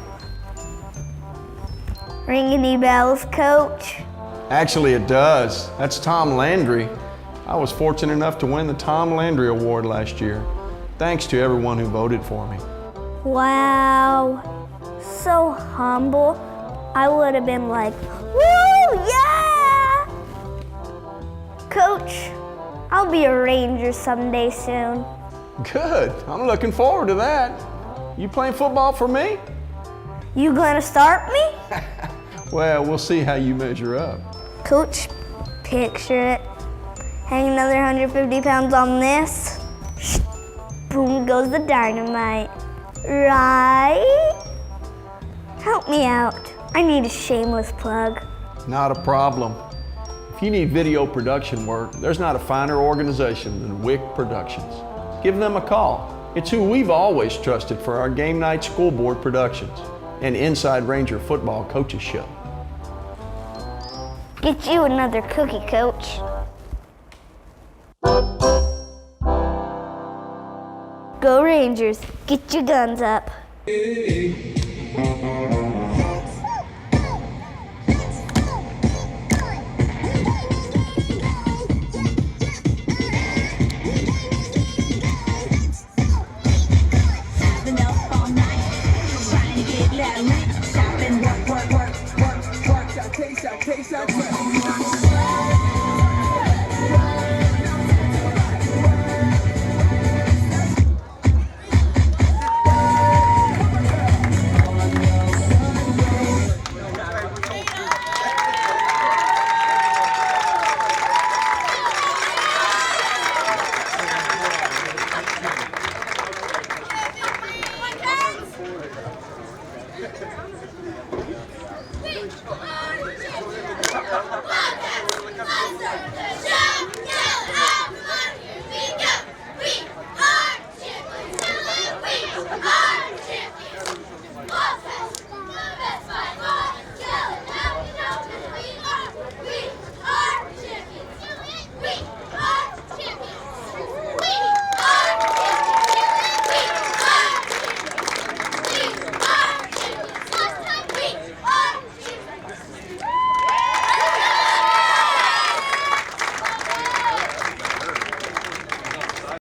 Ring any bells, Coach? Actually, it does. That's Tom Landry. I was fortunate enough to win the Tom Landry Award last year. Thanks to everyone who voted for me. Wow, so humble. I would have been like, woo, yeah! Coach, I'll be a Ranger someday soon. Good, I'm looking forward to that. You playing football for me? You gonna start me? Well, we'll see how you measure up. Coach, picture it. Hang another 150 pounds on this. Boom goes the dynamite. Right? Help me out. I need a shameless plug. Not a problem. If you need video production work, there's not a finer organization than Wich Productions. Give them a call. It's who we've always trusted for our game night school board productions and Inside Ranger football coaches show. Get you another cookie, Coach. Go Rangers, get your guns up.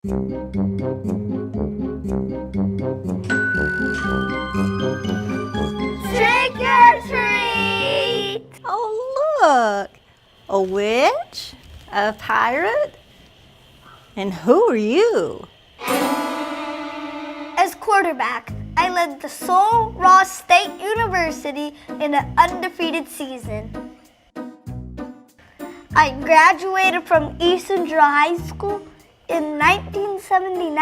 Trick or treat! Oh, look. A witch? A pirate? And who are you? As quarterback, I led the Sul Ross State University in an undefeated season. I graduated from East Central High School in 1979.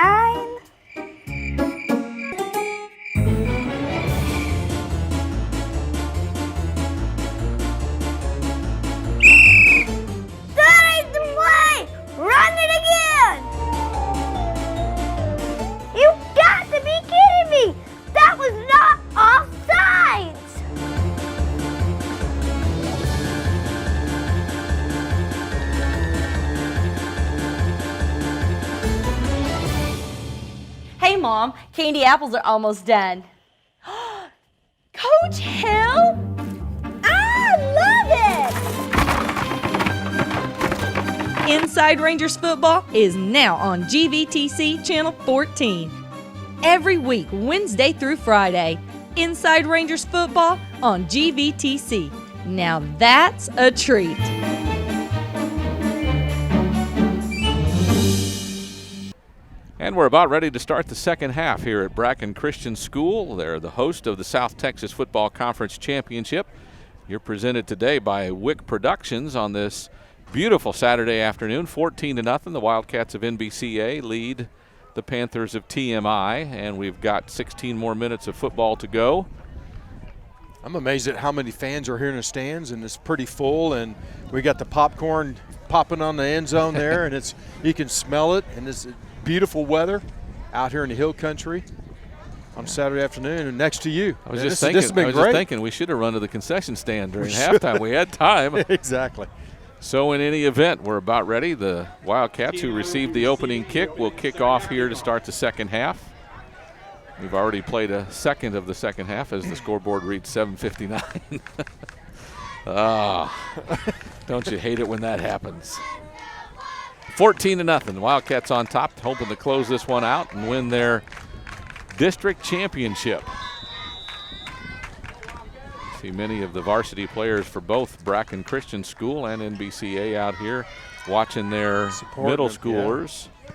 That ain't the play! Run it again! You got to be kidding me! That was not offsides! Hey, Mom, candy apples are almost done. Coach Hill? I love it! Inside Rangers football is now on GVTC Channel 14. Every week, Wednesday through Friday, Inside Rangers football on GVTC. Now that's a treat. And we're about ready to start the second half here at Bracken Christian School. They're the host of the South Texas Football Conference Championship. You're presented today by Wich Productions on this beautiful Saturday afternoon, 14-0. The Wildcats of NBCA lead the Panthers of TMI, and we've got 16 more minutes of football to go. I'm amazed at how many fans are here in the stands, and it's pretty full, and we got the popcorn popping on the end zone there, and you can smell it, and it's beautiful weather out here in the hill country on Saturday afternoon, and next to you. I was just thinking we should have run to the concession stand during halftime. We had time. Exactly. So in any event, we're about ready. The Wildcats, who received the opening kick, will kick off here to start the second half. We've already played a second of the second half as the scoreboard reads 7:59. Don't you hate it when that happens? 14-0. The Wildcats on top, hoping to close this one out and win their district championship. See many of the varsity players for both Bracken Christian School and NBCA out here watching their middle schoolers. Yeah.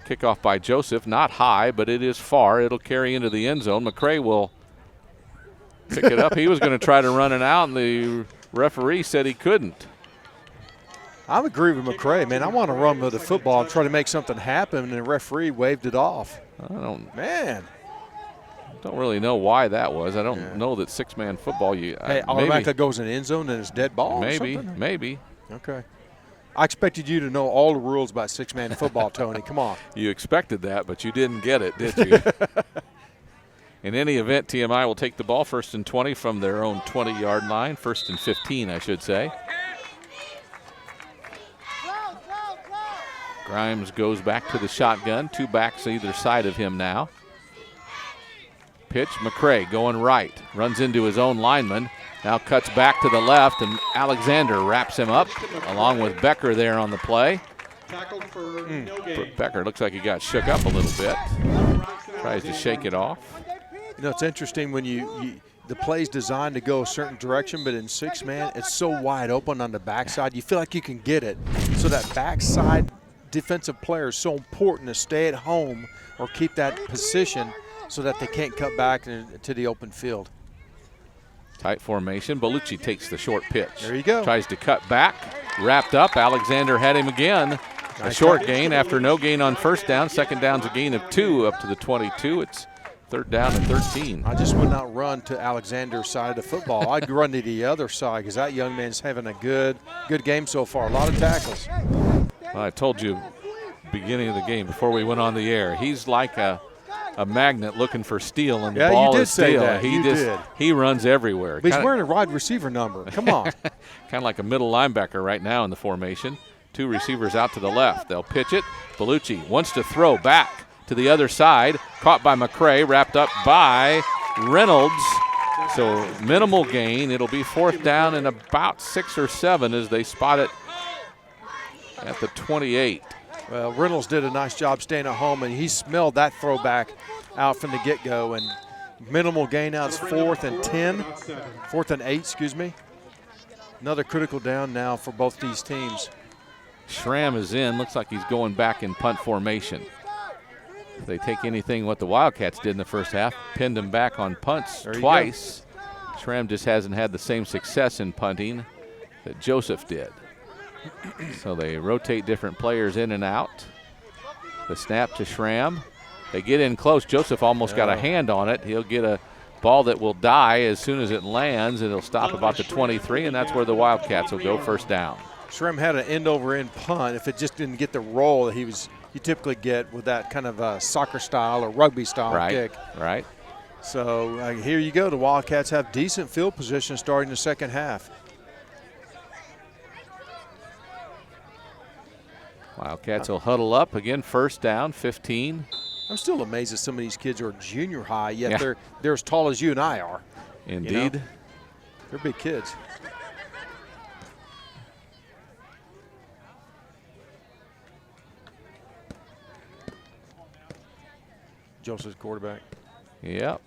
Kickoff by Joseph, not high, but it is far. It'll carry into the end zone. McCray will pick it up. He was going to try to run it out, and the referee said he couldn't. I agree with McCray, man. I want to run with the football and try to make something happen, and the referee waved it off. Don't really know why that was. I don't know that six-man football. Automatically goes in the end zone and it's dead ball. Maybe. Okay. I expected you to know all the rules about six-man football, Tony. Come on. You expected that, but you didn't get it, did you? In any event, TMI will take the ball 1st and 20 from their own 20-yard line. 1st and 15, I should say. Grimes goes back to the shotgun. Two backs either side of him now. Pitch, McCray going right. Runs into his own lineman. Now cuts back to the left, and Alexander wraps him up along with Becker there on the play. Tackled for no gain. Becker looks like he got shook up a little bit. Tries to shake it off. You know, it's interesting when the play's designed to go a certain direction, but in six-man, it's so wide open on the backside. You feel like you can get it. So that backside defensive player is so important to stay at home or keep that position so that they can't cut back to the open field. Tight formation. Bellucci takes the short pitch. There you go. Tries to cut back. Wrapped up. Alexander had him again. A short gain after no gain on first down. Second down's a gain of 2 up to the 22. It's 3rd down and 13. I just would not run to Alexander's side of the football. I'd run to the other side because that young man's having a good game so far. A lot of tackles. Well, I told you beginning of the game before we went on the air, he's like a magnet looking for steel, and the ball is steel. He runs everywhere. But he's wearing a wide receiver number. Come on. Kind of like a middle linebacker right now in the formation. 2 receivers out to the left. They'll pitch it. Bellucci wants to throw back to the other side. Caught by McCray, wrapped up by Reynolds. So minimal gain. It'll be 4th down and about 6 or 7 as they spot it at the 28. Well, Reynolds did a nice job staying at home, and he smelled that throwback out from the get-go. And minimal gain out. It's 4th and 10, 4th and 8, excuse me. Another critical down now for both these teams. Schramm is in. Looks like he's going back in punt formation. If they take anything what the Wildcats did in the first half, pinned him back on punts twice. Schramm just hasn't had the same success in punting that Joseph did. So they rotate different players in and out. The snap to Schramm. They get in close. Joseph almost got a hand on it. He'll get a ball that will die as soon as it lands, and it'll stop about the 23, and that's where the Wildcats will go first down. Schramm had an end-over-end punt. If it just didn't get the roll that you typically get with that kind of soccer style or rugby style kick. Right. So here you go. The Wildcats have decent field position starting the second half. Wildcats will huddle up again, first down, 15. I'm still amazed that some of these kids are junior high, yet they're as tall as you and I are. Indeed. You know? They're big kids. Joseph's quarterback. Yep.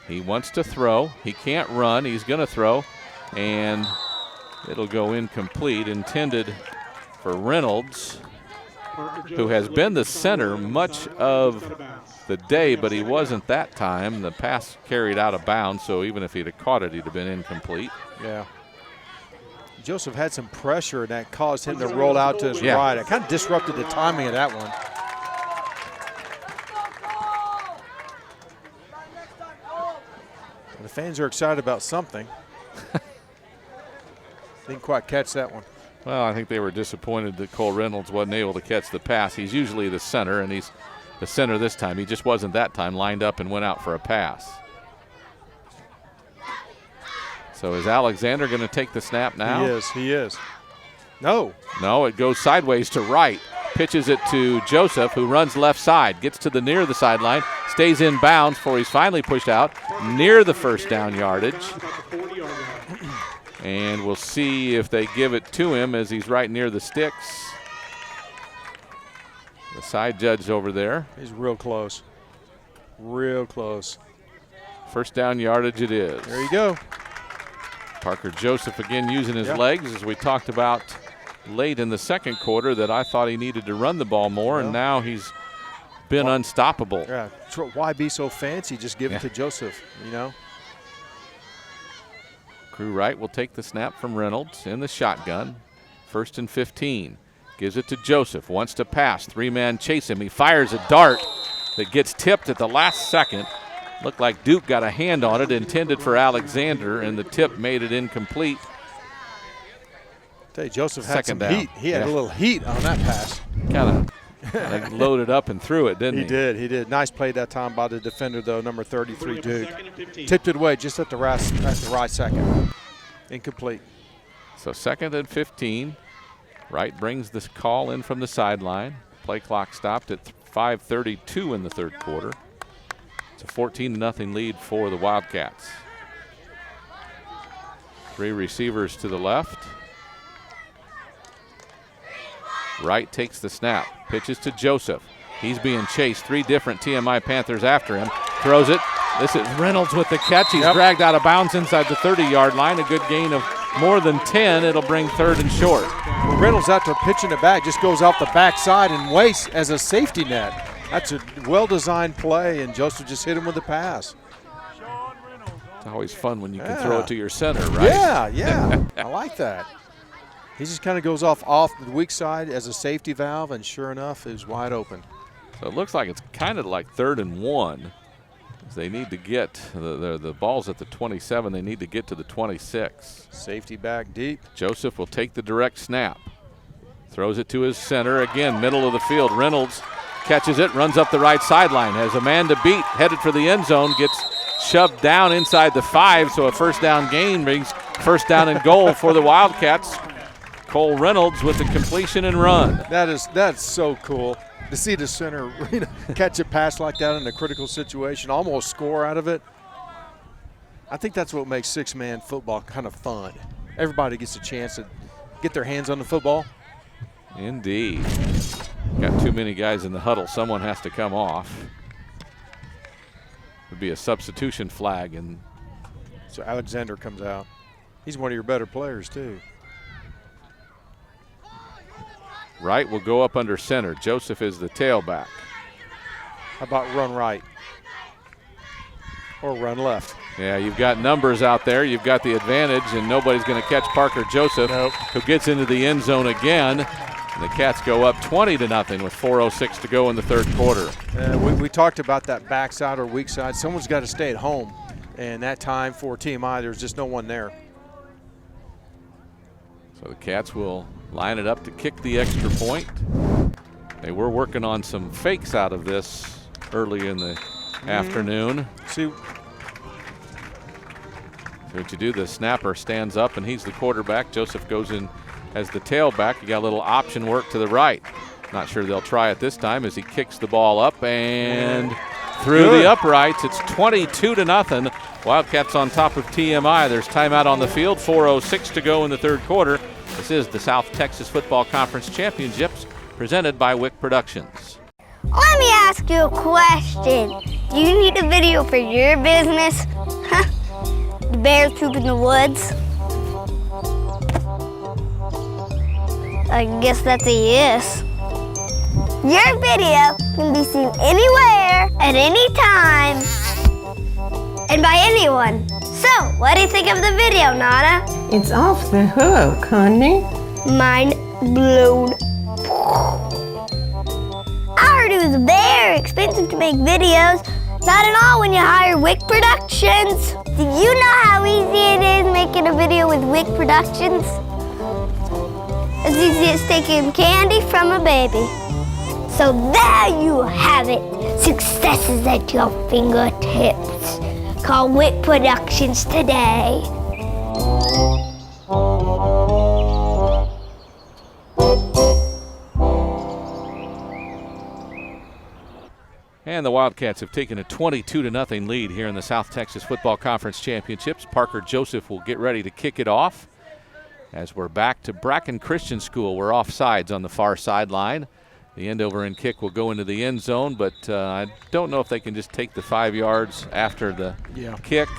He wants to throw. He can't run. He's going to throw. And it'll go incomplete, intended for Reynolds, who has been the center much of the day, but he wasn't that time. The pass carried out of bounds, so even if he'd have caught it, he'd have been incomplete. Yeah. Joseph had some pressure, and that caused him to roll out to his right. It kind of disrupted the timing of that one. The fans are excited about something. Didn't quite catch that one. Well, I think they were disappointed that Cole Reynolds wasn't able to catch the pass. He's usually the center, and he's the center this time. He just wasn't that time, lined up and went out for a pass. So is Alexander going to take the snap now? He is. No, it goes sideways to right. Pitches it to Joseph, who runs left side, gets to the near of the sideline, stays in bounds before he's finally pushed out near the first down yardage. And we'll see if they give it to him as he's right near the sticks. The side judge over there. He's real close. Real close. First down yardage it is. There you go. Parker Joseph again using his legs, as we talked about late in the second quarter, that I thought he needed to run the ball more, and now he's been unstoppable. Yeah, why be so fancy? Just give it to Joseph, you know. Crew right will take the snap from Reynolds in the shotgun. 1st and 15. Gives it to Joseph. Wants to pass. 3-man chase him. He fires a dart that gets tipped at the last second. Looked like Duke got a hand on it, intended for Alexander, and the tip made it incomplete. Tell you, Joseph had some heat. He had a little heat on that pass. Kind of loaded up and threw it, didn't he? He did. Nice play that time by the defender, though, number 33, Duke. Tipped it away just at the right second. Incomplete. So 2nd and 15. Wright brings this call in from the sideline. Play clock stopped at 5:32 in the third quarter. It's a 14-0 lead for the Wildcats. 3 receivers to the left. Wright takes the snap, pitches to Joseph. He's being chased. 3 different TMI Panthers after him. Throws it. This is Reynolds with the catch. He's dragged out of bounds inside the 30-yard line. A good gain of more than 10. It'll bring 3rd and short. Well, Reynolds, after pitching it back, just goes off the backside and waits as a safety net. That's a well-designed play, and Joseph just hit him with the pass. It's always fun when you can throw it to your center, right? Yeah. I like that. He just kind of goes off the weak side as a safety valve, and sure enough, it was wide open. So it looks like it's kind of like 3rd and 1. They need to get the ball's at the 27. They need to get to the 26. Safety back deep. Joseph will take the direct snap. Throws it to his center. Again, middle of the field. Reynolds catches it, runs up the right sideline. Has a man to beat, headed for the end zone. Gets shoved down inside the 5, so a first down gain brings first down and goal for the Wildcats. Cole Reynolds with the completion and run. That's so cool to see the center catch a pass like that in a critical situation, almost score out of it. I think that's what makes 6-man football kind of fun. Everybody gets a chance to get their hands on the football. Indeed. Got too many guys in the huddle. Someone has to come off. Would be a substitution flag, and so Alexander comes out. He's one of your better players too. Wright will go up under center. Joseph is the tailback. How about run right or run left? Yeah, you've got numbers out there. You've got the advantage, and nobody's going to catch Parker Joseph, who gets into the end zone again. And the Cats go up 20-0 with 4:06 to go in the third quarter. We talked about that backside or weak side. Someone's got to stay at home. And that time for TMI, there's just no one there. So the Cats will line it up to kick the extra point. They were working on some fakes out of this early in the afternoon. See what you do, the snapper stands up and he's the quarterback. Joseph goes in as the tailback. You got a little option work to the right. Not sure they'll try it this time as he kicks the ball up and through the uprights. It's 22-0. Wildcats on top of TMI. There's timeout on the field. 4:06 to go in the third quarter. This is the South Texas Football Conference Championships presented by Wich Productions. Let me ask you a question. Do you need a video for your business? The bears poop in the woods? I guess that's a yes. Your video can be seen anywhere, at any time, and by anyone. So, what do you think of the video, Nana? It's off the hook, honey. Mind blown. I heard it was very expensive to make videos. Not at all when you hire Wich Productions. Do you know how easy it is making a video with Wich Productions? As easy as taking candy from a baby. So there you have it. Successes at your fingertips. Call Wich Productions today. And the Wildcats have taken a 22-0 lead here in the South Texas Football Conference Championships. Parker Joseph will get ready to kick it off. As we're back to Braunfels Christian School, we're offsides on the far sideline. The end over end kick will go into the end zone, but I don't know if they can just take the 5 yards after the kick,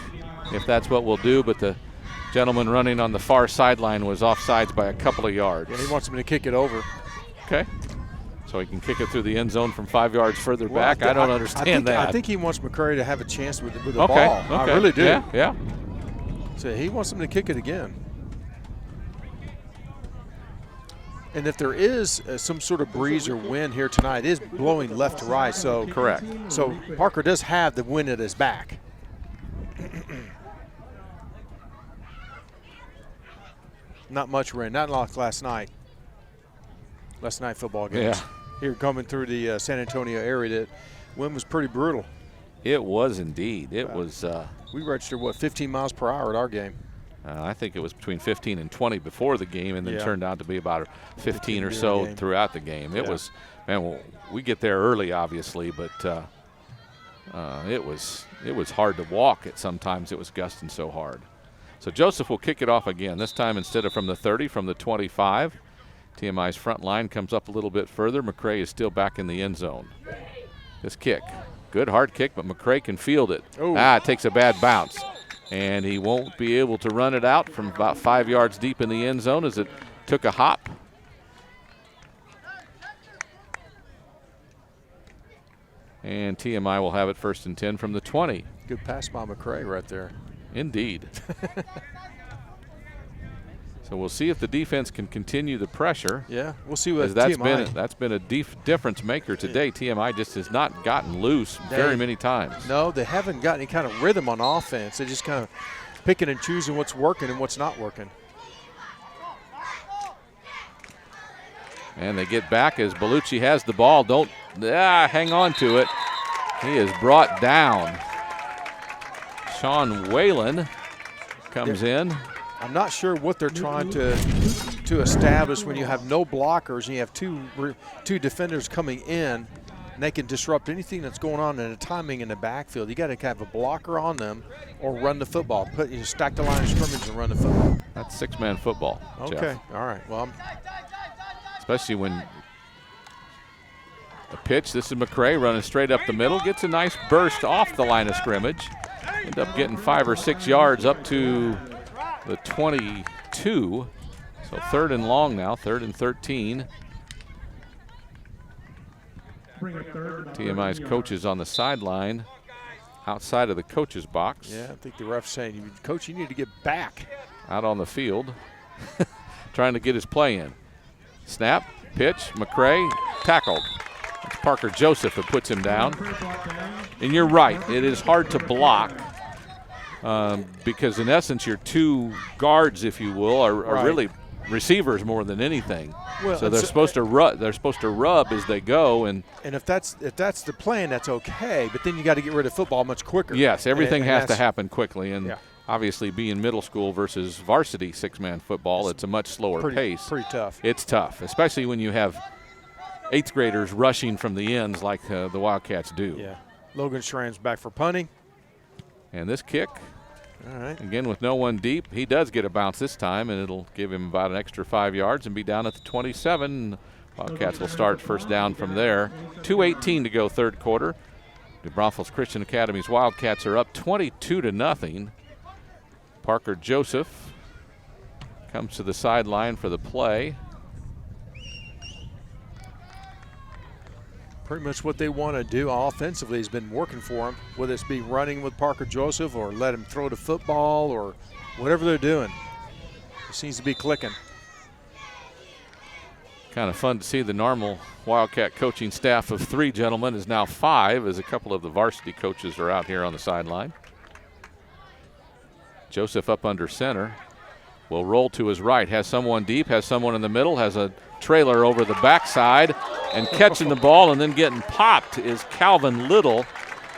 if that's what we'll do. But the gentleman running on the far sideline was offsides by a couple of yards. Yeah, he wants him to kick it over. Okay. So he can kick it through the end zone from 5 yards further back. I don't understand that. I think he wants McCray to have a chance with the ball. Okay. I really do. Yeah. So he wants him to kick it again. And if there is some sort of breeze or wind here tonight, it is blowing left to right. So correct. So Parker does have the wind at his back. Not much rain, not like last night. Last night football games. Yeah. Here coming through the San Antonio area, the wind was pretty brutal. It was indeed. It was. We registered, what, 15 miles per hour at our game. I think it was between 15 and 20 before the game, and then turned out to be about 15 or so throughout the game. It was, man, well, we get there early, obviously, but it was hard to walk. Sometimes it was gusting so hard. So Joseph will kick it off again, this time instead of from the 30, from the 25. TMI's front line comes up a little bit further. McCray is still back in the end zone. This kick, good hard kick, but McCray can field it. It takes a bad bounce. And he won't be able to run it out from about 5 yards deep in the end zone as it took a hop. And TMI will have it 1st and 10 from the 20. Good pass by McCray right there. Indeed. So we'll see if the defense can continue the pressure. Yeah, we'll see what that's been a difference maker today. TMI just has not gotten loose very many times. No, they haven't got any kind of rhythm on offense. They're just kind of picking and choosing what's working and what's not working. And they get back as Bellucci has the ball. Hang on to it. He is brought down. Sean Whalen comes in. I'm not sure what they're trying to establish when you have no blockers and you have two defenders coming in, and they can disrupt anything that's going on in a timing in the backfield. You got to have a blocker on them or run the football. Stack the line of scrimmage and run the football. That's 6-man football. Okay, Geff. all right. Well, especially when The pitch, this is McCray running straight up the middle, gets a nice burst off the line of scrimmage. End up getting 5 or 6 yards up to the 22. So 3rd and long now, 3rd and 13. TMI's coaches on the sideline outside of the coach's box. Yeah, I think the ref's saying, Coach, you need to get back. Out on the field, trying to get his play in. Snap, pitch, McCray, tackled. It's Parker Joseph who puts him down. And you're right, it is hard to block because in essence your 2 guards, if you will, are really receivers more than anything. Well, so they're supposed to rub as they go, and if that's the plan, that's okay. But then you got to get rid of football much quicker. Yes, everything has to happen quickly, and obviously being middle school versus varsity 6-man football, it's a much slower pace. Pretty tough. It's tough, especially when you have 8th graders rushing from the ends like the Wildcats do. Yeah, Logan Schramm's back for punting, and this kick. All right. Again, with no one deep, he does get a bounce this time, and it'll give him about an extra 5 yards and be down at the 27. Wildcats will start first down from there. 2:18 to go, 3rd quarter. The Braunfels Christian Academy's Wildcats are up 22-0. Parker Joseph comes to the sideline for the play. Pretty much what they want to do offensively has been working for them, whether it's be running with Parker Joseph or let him throw the football or whatever they're doing. It seems to be clicking. Kind of fun to see the normal Wildcat coaching staff of 3 gentlemen is now 5 as a couple of the varsity coaches are out here on the sideline. Joseph up under center. Will roll to his right, has someone deep, has someone in the middle, has a trailer over the backside, and catching the ball and then getting popped is Calvin Little,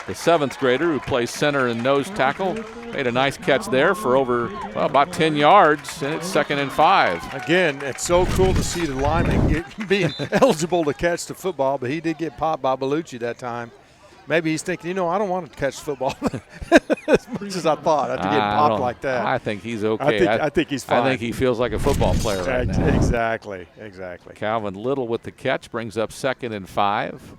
the 7th grader who plays center and nose tackle. Made a nice catch there for over about 10 yards, and it's 2nd and 5. Again, it's so cool to see the lineman being eligible to catch the football, but he did get popped by Bellucci that time. Maybe he's thinking, I don't want to catch football as much as I thought after getting popped like that. I think he's okay. I think he's fine. I think he feels like a football player right now. Exactly. Calvin Little with the catch brings up 2nd and 5.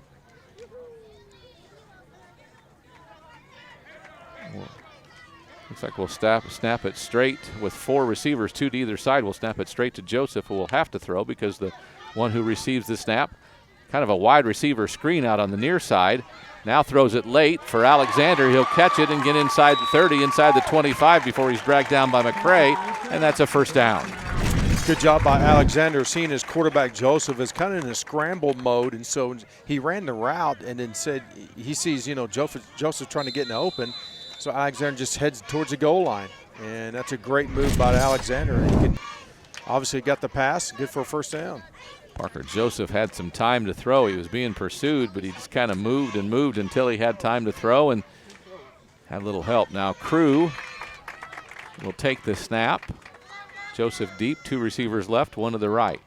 Looks like we'll snap it straight with 4 receivers, 2 to either side. We'll snap it straight to Joseph, who will have to throw because the one who receives the snap, kind of a wide receiver screen out on the near side. Now throws it late for Alexander. He'll catch it and get inside the 30, inside the 25 before he's dragged down by McCray, and that's a first down. Good job by Alexander, seeing his quarterback Joseph is kind of in a scramble mode, and so he ran the route and then said he sees, Joseph trying to get in the open, so Alexander just heads towards the goal line, and that's a great move by Alexander. He obviously got the pass, good for a first down. Parker Joseph had some time to throw. He was being pursued, but he just kind of moved and moved until he had time to throw and had a little help. Now Crew will take the snap. Joseph deep, 2 receivers left, 1 to the right.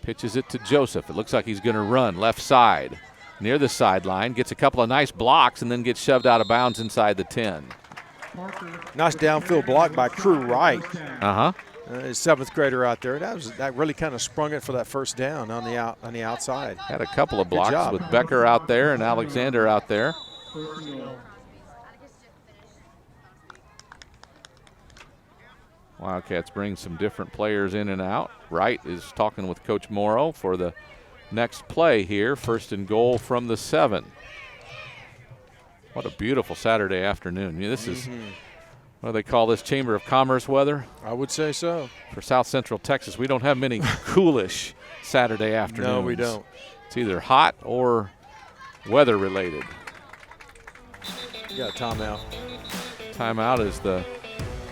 Pitches it to Joseph. It looks like he's going to run left side, near the sideline, gets a couple of nice blocks and then gets shoved out of bounds inside the 10. Nice downfield block by Crew Wright. His 7th grader out there. That really kind of sprung it for that first down on the outside. Had a couple of blocks with Becker out there and Alexander out there. Wildcats bring some different players in and out. Wright is talking with Coach Morrow for the next play here. 1st and goal from the 7. What a beautiful Saturday afternoon. This is what do they call this, Chamber of Commerce weather? I would say so. For South Central Texas, we don't have many coolish Saturday afternoons. No, we don't. It's either hot or weather related. You got a timeout. Timeout is the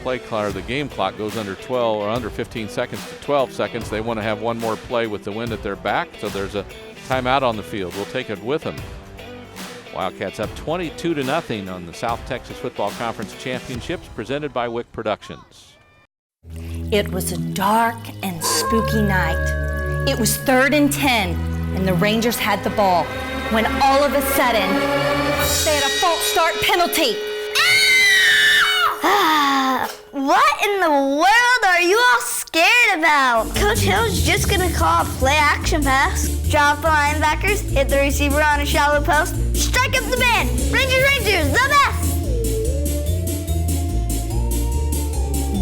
play clock, the game clock goes under 12 or under 15 seconds to 12 seconds. They want to have one more play with the wind at their back, so there's a timeout on the field. We'll take it with them. Wildcats up 22-0 on the South Texas Football Conference Championships presented by Wich Productions. It was a dark and spooky night. It was 3rd and 10, and the Rangers had the ball, when all of a sudden, they had a false start penalty. What in the world? Are you all scared? scared about? Coach Hill's just gonna call a play action pass, drop the linebackers, hit the receiver on a shallow post, strike up the band. Rangers, the best!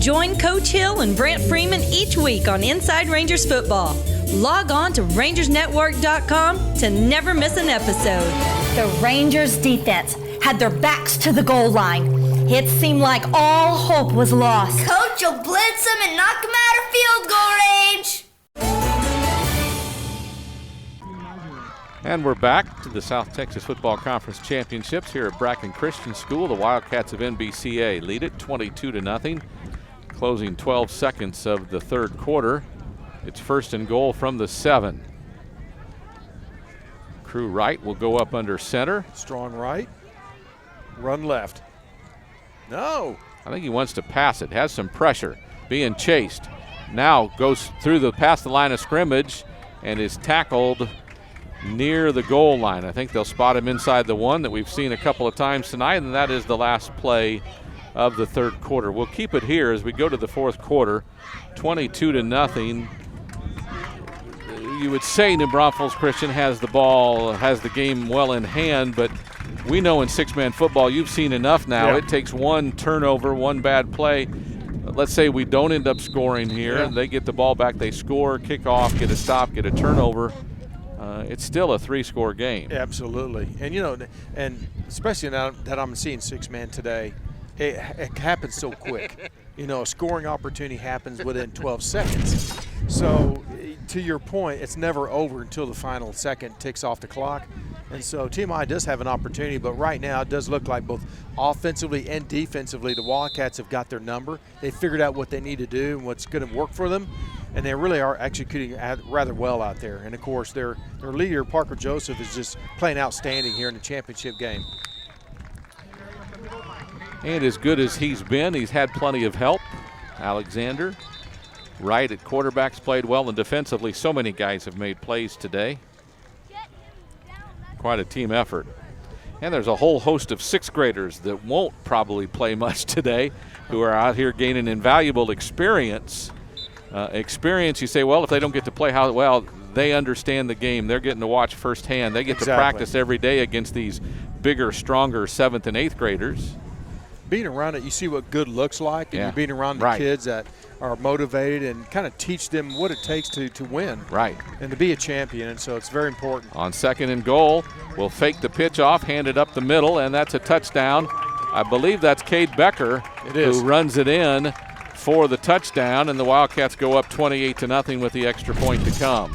Join Coach Hill and Brant Freeman each week on Inside Rangers Football. Log on to RangersNetwork.com to never miss an episode. The Rangers defense had their backs to the goal line. It seemed like all hope was lost. Coach will blitz them and knock them out of field goal range. And we're back to the South Texas Football Conference Championships here at Bracken Christian School. The Wildcats of NBCA lead it 22-0. Closing 12 seconds of the third quarter. It's first and goal from the 7. Crew right will go up under center. Strong right. Run left. No. I think he wants to pass it. Has some pressure. Being chased. Now goes through past the line of scrimmage and is tackled near the goal line. I think they'll spot him inside the 1 that we've seen a couple of times tonight, and that is the last play of the third quarter. We'll keep it here as we go to the fourth quarter. 22-0. You would say New Braunfels Christian has the ball, has the game well in hand, but we know in six-man football you've seen enough now. Yeah. It takes one turnover, one bad play. Let's say we don't end up scoring here. Yeah. They get the ball back, they score, kick off, get a stop, get a turnover. It's still a 3-score game. Absolutely. And, and especially now that I'm seeing six-man today, it happens so quick. A scoring opportunity happens within 12 seconds. So, to your point, it's never over until the final second ticks off the clock. And so TMI does have an opportunity, but right now it does look like both offensively and defensively the Wildcats have got their number. They figured out what they need to do and what's going to work for them, and they really are executing rather well out there. And, of course, their leader, Parker Joseph, is just playing outstanding here in the championship game. And as good as he's been, he's had plenty of help. Alexander, right at quarterback's played well, and defensively so many guys have made plays today. Quite a team effort. And there's a whole host of sixth graders that won't probably play much today who are out here gaining invaluable experience. You say, well, if they don't get to play, how well, they understand the game. They're getting to watch firsthand. They get to practice every day against these bigger, stronger 7th and 8th graders. Being around it, you see what good looks like, and you're being around the kids that are motivated and kind of teach them what it takes to win. Right. And to be a champion, and so it's very important. On second and goal, we'll fake the pitch off, hand it up the middle, and that's a touchdown. I believe that's Cade Becker who runs it in for the touchdown, and the Wildcats go up 28-0 with the extra point to come.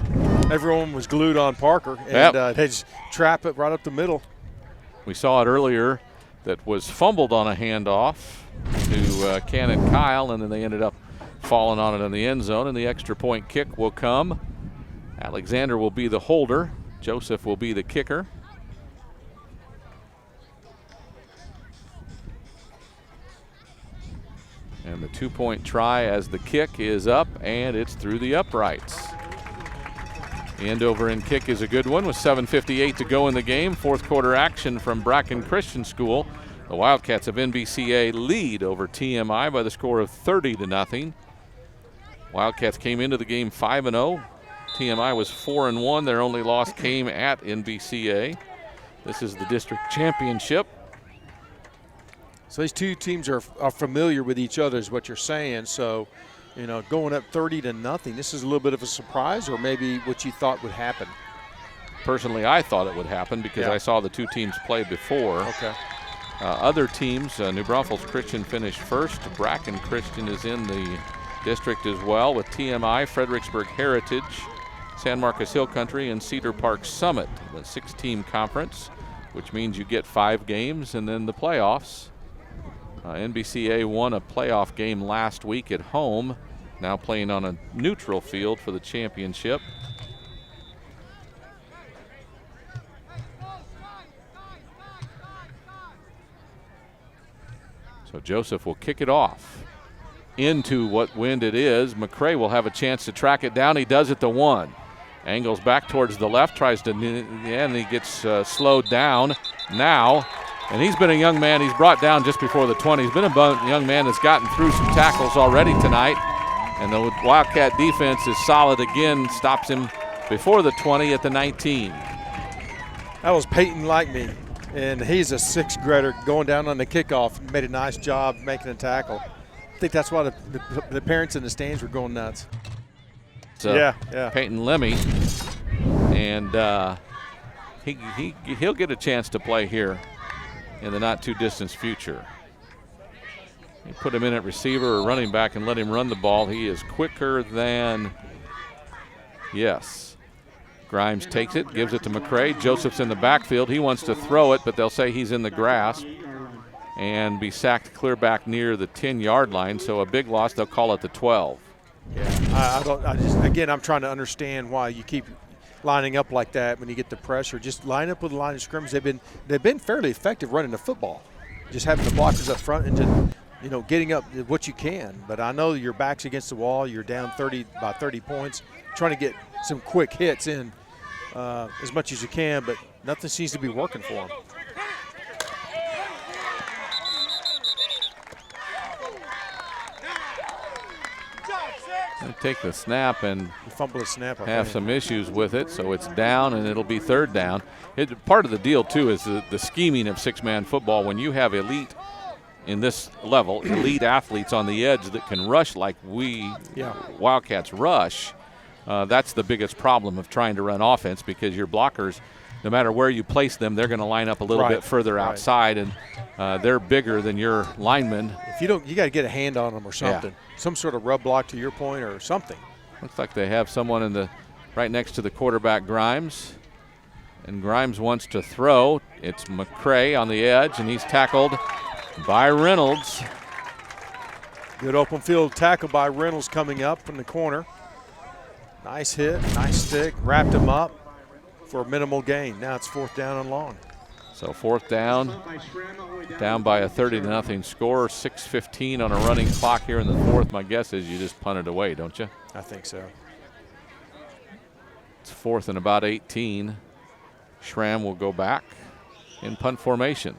Everyone was glued on Parker, and they just trap it right up the middle. We saw it earlier. That was fumbled on a handoff to Cannon Kyle, and then they ended up falling on it in the end zone, and the extra point kick will come. Alexander will be the holder. Joseph will be the kicker. And the 2-point try as the kick is up, and it's through the uprights. End over end kick is a good one with 7:58 to go in the game. Fourth quarter action from Bracken Christian School. The Wildcats of NBCA lead over TMI by the score of 30-0. Wildcats came into the game 5-0. TMI was 4-1. Their only loss came at NBCA. This is the district championship. So these two teams are familiar with each other is what you're saying. So, going up 30-0, this is a little bit of a surprise, or maybe what you thought would happen? Personally, I thought it would happen because I saw the two teams play before. Okay. Other teams, New Braunfels Christian finished first. Bracken Christian is in the district as well with TMI, Fredericksburg Heritage, San Marcos Hill Country, and Cedar Park Summit. The 6-team conference, which means you get 5 games and then the playoffs. NBCA won a playoff game last week at home, now playing on a neutral field for the championship. So Joseph will kick it off into what wind it is. McCray will have a chance to track it down. He does at the 1. Angles back towards the left, tries to, and he gets slowed down now. And he's been a young man. He's brought down just before the 20. He's been a young man that's gotten through some tackles already tonight. And the Wildcat defense is solid again, stops him before the 20 at the 19. That was Peyton Likeme, and he's a 6th grader going down on the kickoff. Made a nice job making a tackle. I think that's why the parents in the stands were going nuts. So yeah. Peyton Lemmy, and he'll get a chance to play here in the not too distant future. You put him in at receiver or running back and let him run the ball. He is quicker than, yes. Grimes takes it, gives it to McCray. Joseph's in the backfield. He wants to throw it, but they'll say he's in the grasp and be sacked clear back near the 10-yard line. So a big loss. They'll call it the 12. Yeah, again, I'm trying to understand why you keep lining up like that when you get the pressure. Just line up with the line of scrimmage. They've been fairly effective running the football. Just having the blockers up front and just, getting up what you can. But I know your back's against the wall. You're down by 30 points. Trying to get some quick hits in as much as you can, but nothing seems to be working for them. They take the snap and fumble the snap. Have some issues with it, so it's down and it'll be 3rd down. Part of the deal too is the scheming of 6-man football. When you have elite in this level, elite athletes on the edge that can rush like Wildcats rush, that's the biggest problem of trying to run offense, because your blockers, no matter where you place them, they're going to line up a little bit further outside, and they're bigger than your linemen. If you got to get a hand on them or something, some sort of rub block to your point or something. Looks like they have someone right next to the quarterback, Grimes, and Grimes wants to throw. It's McCray on the edge, and he's tackled by Reynolds. Good open field tackle by Reynolds coming up from the corner. Nice hit, nice stick, wrapped him up for a minimal gain. Now it's 4th down and long. So 4th down by a 30-0 score. 6:15 on a running clock here in the 4th. My guess is you just punt it away, don't you? I think so. It's 4th and about 18. Schramm will go back in punt formation.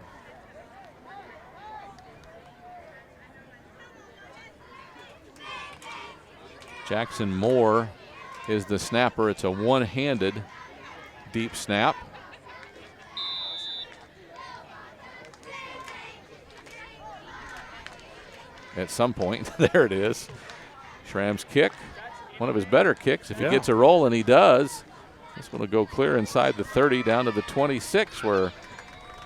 Jackson Moore is the snapper. It's a one-handed deep snap. At some point, there it is. Schramm's kick, one of his better kicks. If he gets a roll, and he does, this one will go clear inside the 30 down to the 26, where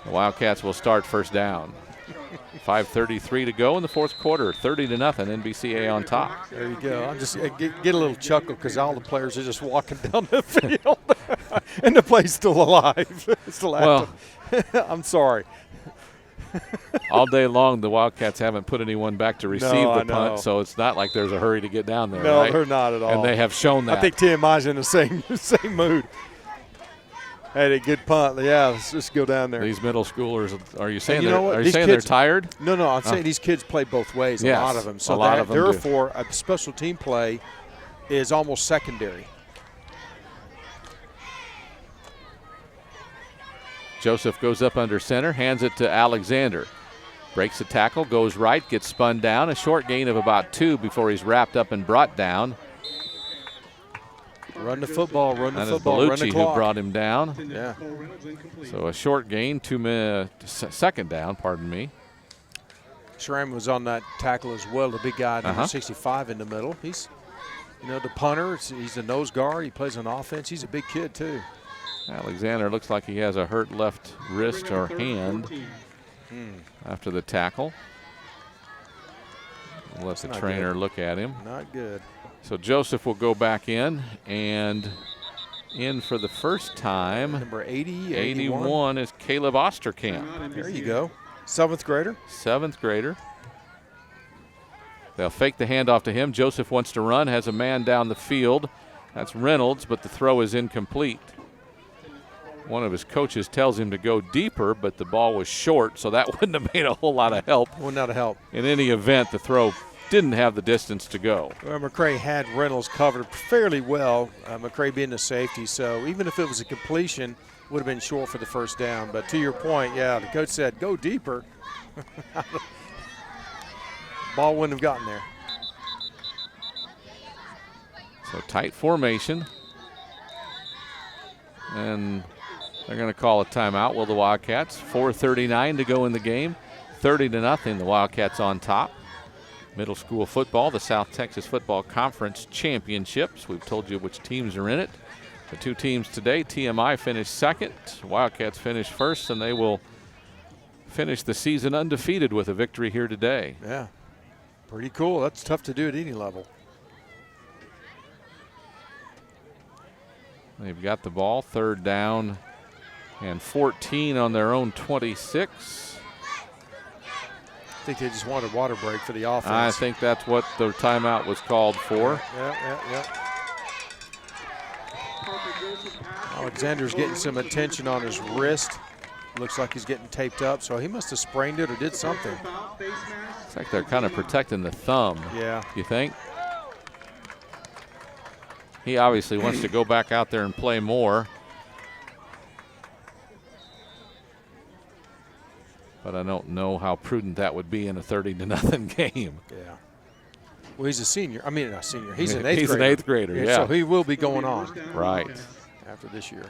the Wildcats will start 1st down. 5:33 to go in the 4th quarter. 30-0, NBCA on top. There you go. I just get a little chuckle because all the players are just walking down the field, and the play's still alive. Still active. Well, I'm sorry. All day long, the Wildcats haven't put anyone back to receive the punt, so it's not like there's a hurry to get down there. No, right? they're not at all. And they have shown that. I think TMI's in the same mood. Had a good punt. Yeah, let's just go down there. These middle schoolers, are you saying, they're tired? No, I'm saying these kids play both ways, yes, a lot of them. So therefore, a special team play is almost secondary. Joseph goes up under center, hands it to Alexander. Breaks the tackle, goes right, gets spun down. A short gain of about 2 before he's wrapped up and brought down. Run the football, run the and football, Bellucci run the clock. Who brought him down. Yeah. So a short gain, 2-second down, pardon me. Schramm was on that tackle as well, the big guy, number 65 in the middle. He's, the punter. He's a nose guard. He plays on offense. He's a big kid, too. Alexander looks like he has a hurt left wrist or hand after the tackle. We'll let the trainer look at him. Not good. So Joseph will go back in, and in for the first time. Number 80, 81 is Caleb Osterkamp. There you go. 7th grader. 7th grader. They'll fake the handoff to him. Joseph wants to run, has a man down the field. That's Reynolds, but the throw is incomplete. One of his coaches tells him to go deeper, but the ball was short, so that wouldn't have made a whole lot of help. Wouldn't have help. In any event, the throw didn't have the distance to go. Well, McCray had Reynolds covered fairly well, McCray being the safety, so even if it was a completion, would have been short for the 1st down. But to your point, the coach said go deeper. Ball wouldn't have gotten there. So tight formation. And they're going to call a timeout, will the Wildcats. 4:39 to go in the game. 30-0, the Wildcats on top. Middle school football, the South Texas Football Conference Championships. We've told you which teams are in it. The two teams today, TMI finished second, Wildcats finished first, and they will finish the season undefeated with a victory here today. Yeah, pretty cool. That's tough to do at any level. They've got the ball, 3rd down and 14 on their own 26. I think they just wanted a water break for the offense. I think that's what the timeout was called for. Yeah. Alexander's getting some attention on his wrist. Looks like he's getting taped up, so he must have sprained it or did something. Looks like they're kind of protecting the thumb. Yeah. You think? He obviously wants to go back out there and play more. But I don't know how prudent that would be in a 30-0 game. Yeah. Well, he's a senior. I mean, not senior. He's an 8th grader. He's an 8th grader, yeah. So he will be going on. Right. After this year.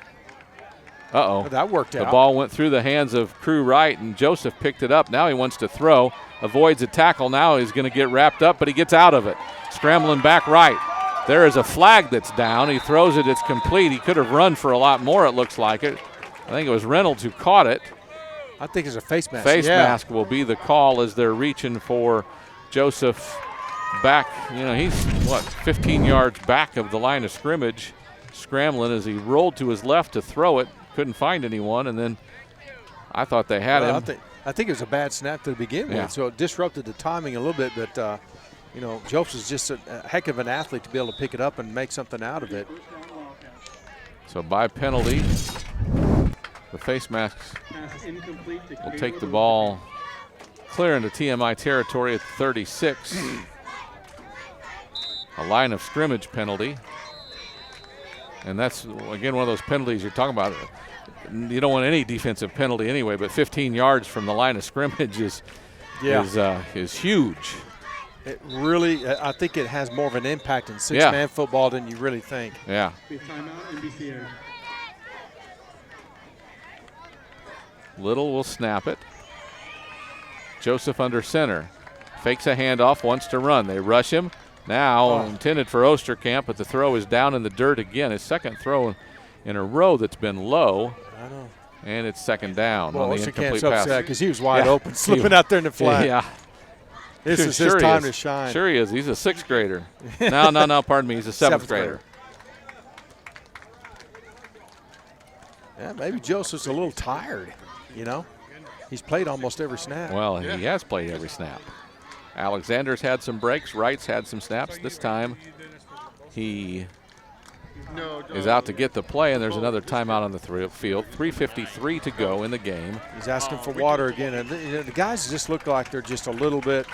Uh-oh. But that worked out. The ball went through the hands of Crew Wright, and Joseph picked it up. Now he wants to throw. Avoids a tackle. Now he's going to get wrapped up, but he gets out of it. Scrambling back right. There is a flag that's down. He throws it. It's complete. He could have run for a lot more, it looks like it. I think it was Reynolds who caught it. I think it's a face mask. Face mask will be the call as they're reaching for Joseph back. You know, he's, 15 yards back of the line of scrimmage, scrambling as he rolled to his left to throw it. Couldn't find anyone, and then I thought they had him. I think it was a bad snap to begin with, so it disrupted the timing a little bit, but you know, Joseph is just a heck of an athlete to be able to pick it up and make something out of it. So by penalty, the face masks will take the ball clear into TMI territory at 36. A line of scrimmage penalty. And that's, again, one of those penalties you're talking about. You don't want any defensive penalty anyway, but 15 yards from the line of scrimmage is huge. It really, I think it has more of an impact in six-man football than you really think. Yeah. Little will snap it. Joseph under center. Fakes a handoff, wants to run. They rush him. Now intended for Osterkamp, but the throw is down in the dirt again. His second throw in a row that's been low. I know. And it's 2nd down on the incomplete pass. Upset because he was wide open, slipping out there in the flat. Yeah. This is his time to shine. Sure he is. He's a 6th grader. No, pardon me. He's a 7th grader. Yeah, maybe Joseph's a little tired, you know. He's played almost every snap. Well, he has played every snap. Alexander's had some breaks. Wright's had some snaps. This time he is out to get the play, and there's another timeout on the field. 3:53 to go in the game. He's asking for water again, and the guys just look like they're just a little bit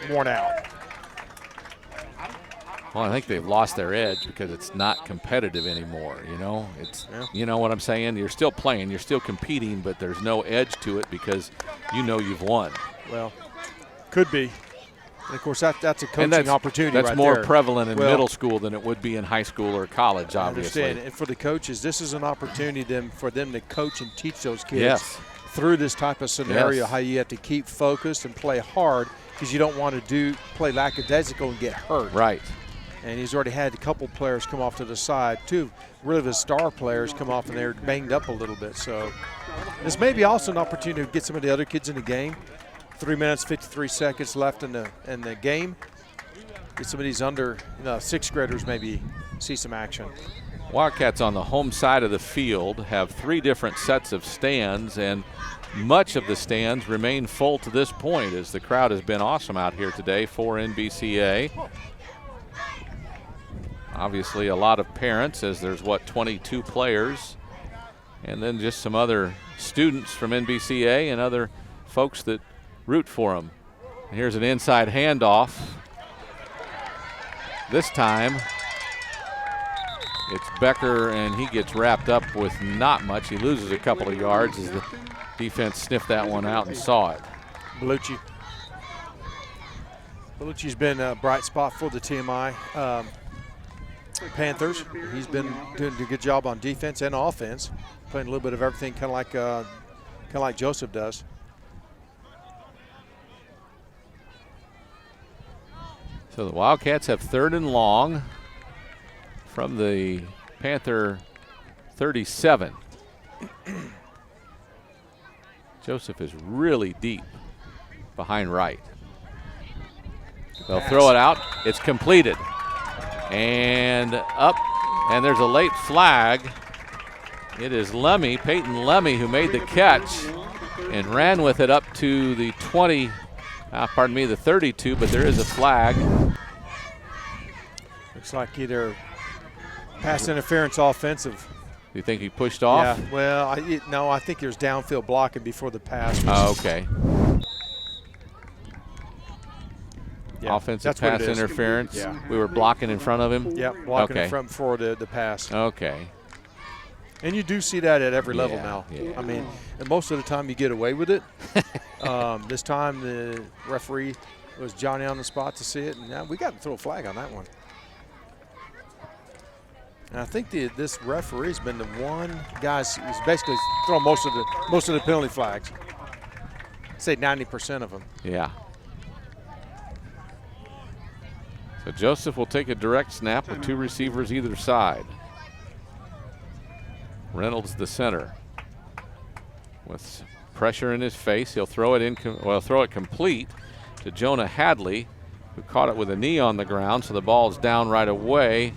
worn out. Well, I think they've lost their edge because it's not competitive anymore, you know. You know what I'm saying? You're still playing, you're still competing, but there's no edge to it because you know you've won. Well, could be. And of course, that's a coaching opportunity. That's more prevalent in middle school than it would be in high school or college, obviously. I understand. And for the coaches, this is an opportunity for them to coach and teach those kids through this type of scenario, how you have to keep focused and play hard because you don't want to play lackadaisical and get hurt. Right. And he's already had a couple players come off to the side. Two really of his star players come off, and they're banged up a little bit. So this may be also an opportunity to get some of the other kids in the game. 3 minutes, 53 seconds left in the game. Get some of these under 6th graders maybe see some action. Wildcats on the home side of the field have 3 different sets of stands, and much of the stands remain full to this point as the crowd has been awesome out here today for NBCA. Obviously a lot of parents, as there's 22 players, and then just some other students from NBCA and other folks that root for them. And here's an inside handoff. This time it's Becker, and he gets wrapped up with not much. He loses a couple of yards as the defense sniffed that one out and saw it. Bellucci's been a bright spot for the TMI. Panthers. He's been doing a good job on defense and offense, playing a little bit of everything, kind of like Joseph does. So the Wildcats have 3rd and long from the Panther 37. Joseph is really deep behind Wright. They'll throw it out. It's completed. And up, and there's a late flag. It is Lemmy, Peyton Lemmy, who made the catch and ran with it up to the 20, pardon me, the 32, but there is a flag. Looks like either pass interference offensive. You think he pushed off? Yeah, well, no, I think there's downfield blocking before the pass. Oh, okay. Yeah, offensive pass interference. Yeah. We were blocking in front of him? Yeah, blocking in front before the pass. Okay. And you do see that at every level now. Yeah. I mean, and most of the time you get away with it. This time the referee was Johnny on the spot to see it, and now we got to throw a flag on that one. And I think this referee's been the one guy's basically thrown most of the penalty flags. I'd say 90% of them. Yeah. So Joseph will take a direct snap with 2 receivers either side. Reynolds the center. With pressure in his face, he'll throw it throw it complete to Jonah Hadley, who caught it with a knee on the ground, so the ball's down right away